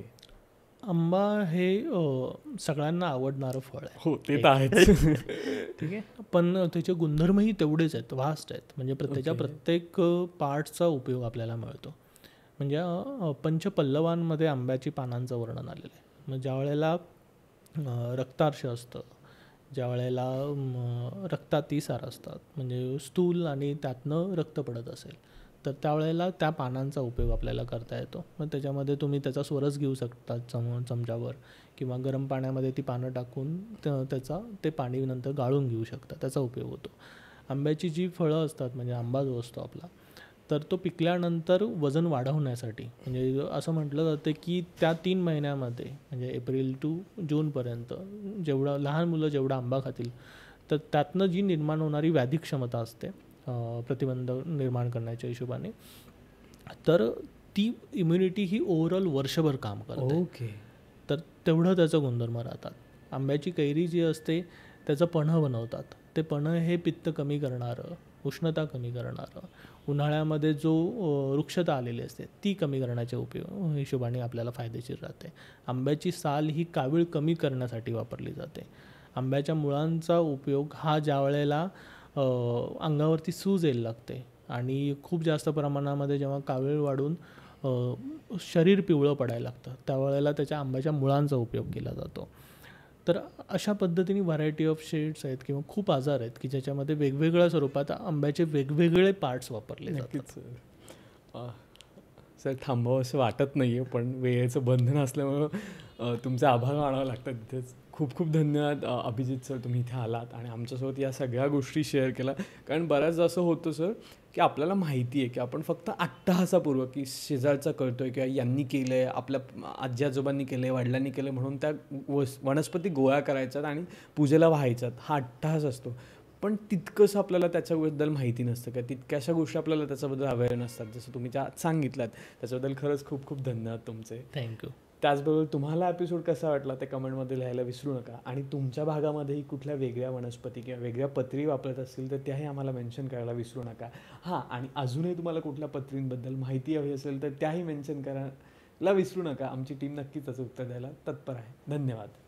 A: आंबा हे सगळ्यांना आवडणारं फळ आहे.
B: हो, ते तर आहेच.
A: ठीक आहे. पण त्याचे गुणधर्मही तेवढेच आहेत, वास्ट आहेत. म्हणजे प्रत्येक पार्टचा उपयोग आपल्याला मिळतो. म्हणजे पंचपल्लवांमध्ये आंब्याची पानांचं वर्णन आलेलं आहे. मग ज्या वेळेला रक्तार्श असतं, ज्या वेळेला रक्तातिसार असतात, म्हणजे स्थूल आणि त्यातनं रक्त पडत असेल तर त्यावेळेला त्या पानांचा उपयोग आपल्याला करता येतो. मग त्याच्यामध्ये तुम्ही त्याचा स्वरस घेऊ शकता चमच्यावर, किंवा गरम पाण्यामध्ये ती पानं टाकून ते पाणी नंतर गाळून घेऊ शकता, त्याचा उपयोग होतो. आंब्याची जी फळं असतात म्हणजे आंबा जो असतो आपला, तर तो पिकल्यानंतर वजन वाढवण्यासाठी म्हणजे असं म्हटलं जातं की त्या 3 महिन्यामध्ये म्हणजे एप्रिल टू जूनपर्यंत जेवढं लहान मुलं जेवढा आंबा खातील तर त्यातनं जी निर्माण होणारी व्याधी क्षमता असते प्रतिबंध निर्माण करण्याच्या हिशोबाने, तर ती इम्युनिटी ही ओव्हरऑल वर्षभर काम करते.
B: ओके.
A: तर तेवढं त्याचं गुणधर्म राहतात. आंब्याची कैरी जी असते त्याचं पन्हं बनवतात. ते पन्हं हे पित्त कमी करणारं, उष्णता कमी करणारं, उन्हाळ्यामध्ये जो वृक्षता आलेली असते ती कमी करण्याच्या हिशोबाने आपल्याला फायदेशीर राहते. आंब्याची साल ही कावीळ कमी करण्यासाठी वापरली जाते. आंब्याच्या मुळांचा उपयोग हा ज्या वेळेला अंगावरती सूज यायला लागते आणि खूप जास्त प्रमाणामध्ये जेव्हा कावीळ वाढून शरीर पिवळं पडायला लागतं, त्यावेळेला त्याच्या आंब्याच्या मुळांचा उपयोग केला जातो. तर अशा पद्धतीने व्हरायटी ऑफ शेड्स आहेत किंवा खूप आजार आहेत की ज्याच्यामध्ये वेगवेगळ्या स्वरूपात आंब्याचे वेगवेगळे पार्ट्स वापरले जातात.
B: नक्कीच सर, थांबावं असं वाटत नाही आहे, पण वेळेचं बंधन असल्यामुळं तुमचे आभार मानावं लागतात तिथेच. खूप खूप धन्यवाद अभिजित सर, तुम्ही इथे आलात आणि आमच्यासोबत या सगळ्या गोष्टी शेअर केल्या. कारण बऱ्याचदा असं होतं सर की आपल्याला माहिती आहे की आपण फक्त अट्टहासापूर्वक की शेजारचा करतो आहे किंवा यांनी केलं आहे, आपल्या आजी आजोबांनी केलं आहे, वडिलांनी केलं आहे म्हणून त्या वनस्पती गोळा करायच्यात आणि पूजेला व्हायच्यात, हा अट्टहास असतो. पण तितकंसं आपल्याला त्याच्याबद्दल माहिती नसतं का, तितक्याशा गोष्टी आपल्याला त्याच्याबद्दल अवेअर नसतात, जसं तुम्ही त्या सांगितल्यात. त्याच्याबद्दल खरंच खूप खूप धन्यवाद तुमचे.
A: थँक्यू.
B: त्याचबरोबर तुम्हाला एपिसोड कसा वाटला ते कमेंटमध्ये लिहायला विसरू नका. आणि तुमच्या भागामध्येही कुठल्या वेगळ्या वनस्पती किंवा वेगळ्या पत्री वापरत असतील तर त्याही आम्हाला मेन्शन करायला विसरू नका. हां, आणि अजूनही तुम्हाला कुठल्या पत्रींबद्दल माहिती हवी असेल तर त्याही मेन्शन करायला विसरू नका. आमची टीम नक्कीच त्याचं उत्तर द्यायला तत्पर आहे. धन्यवाद.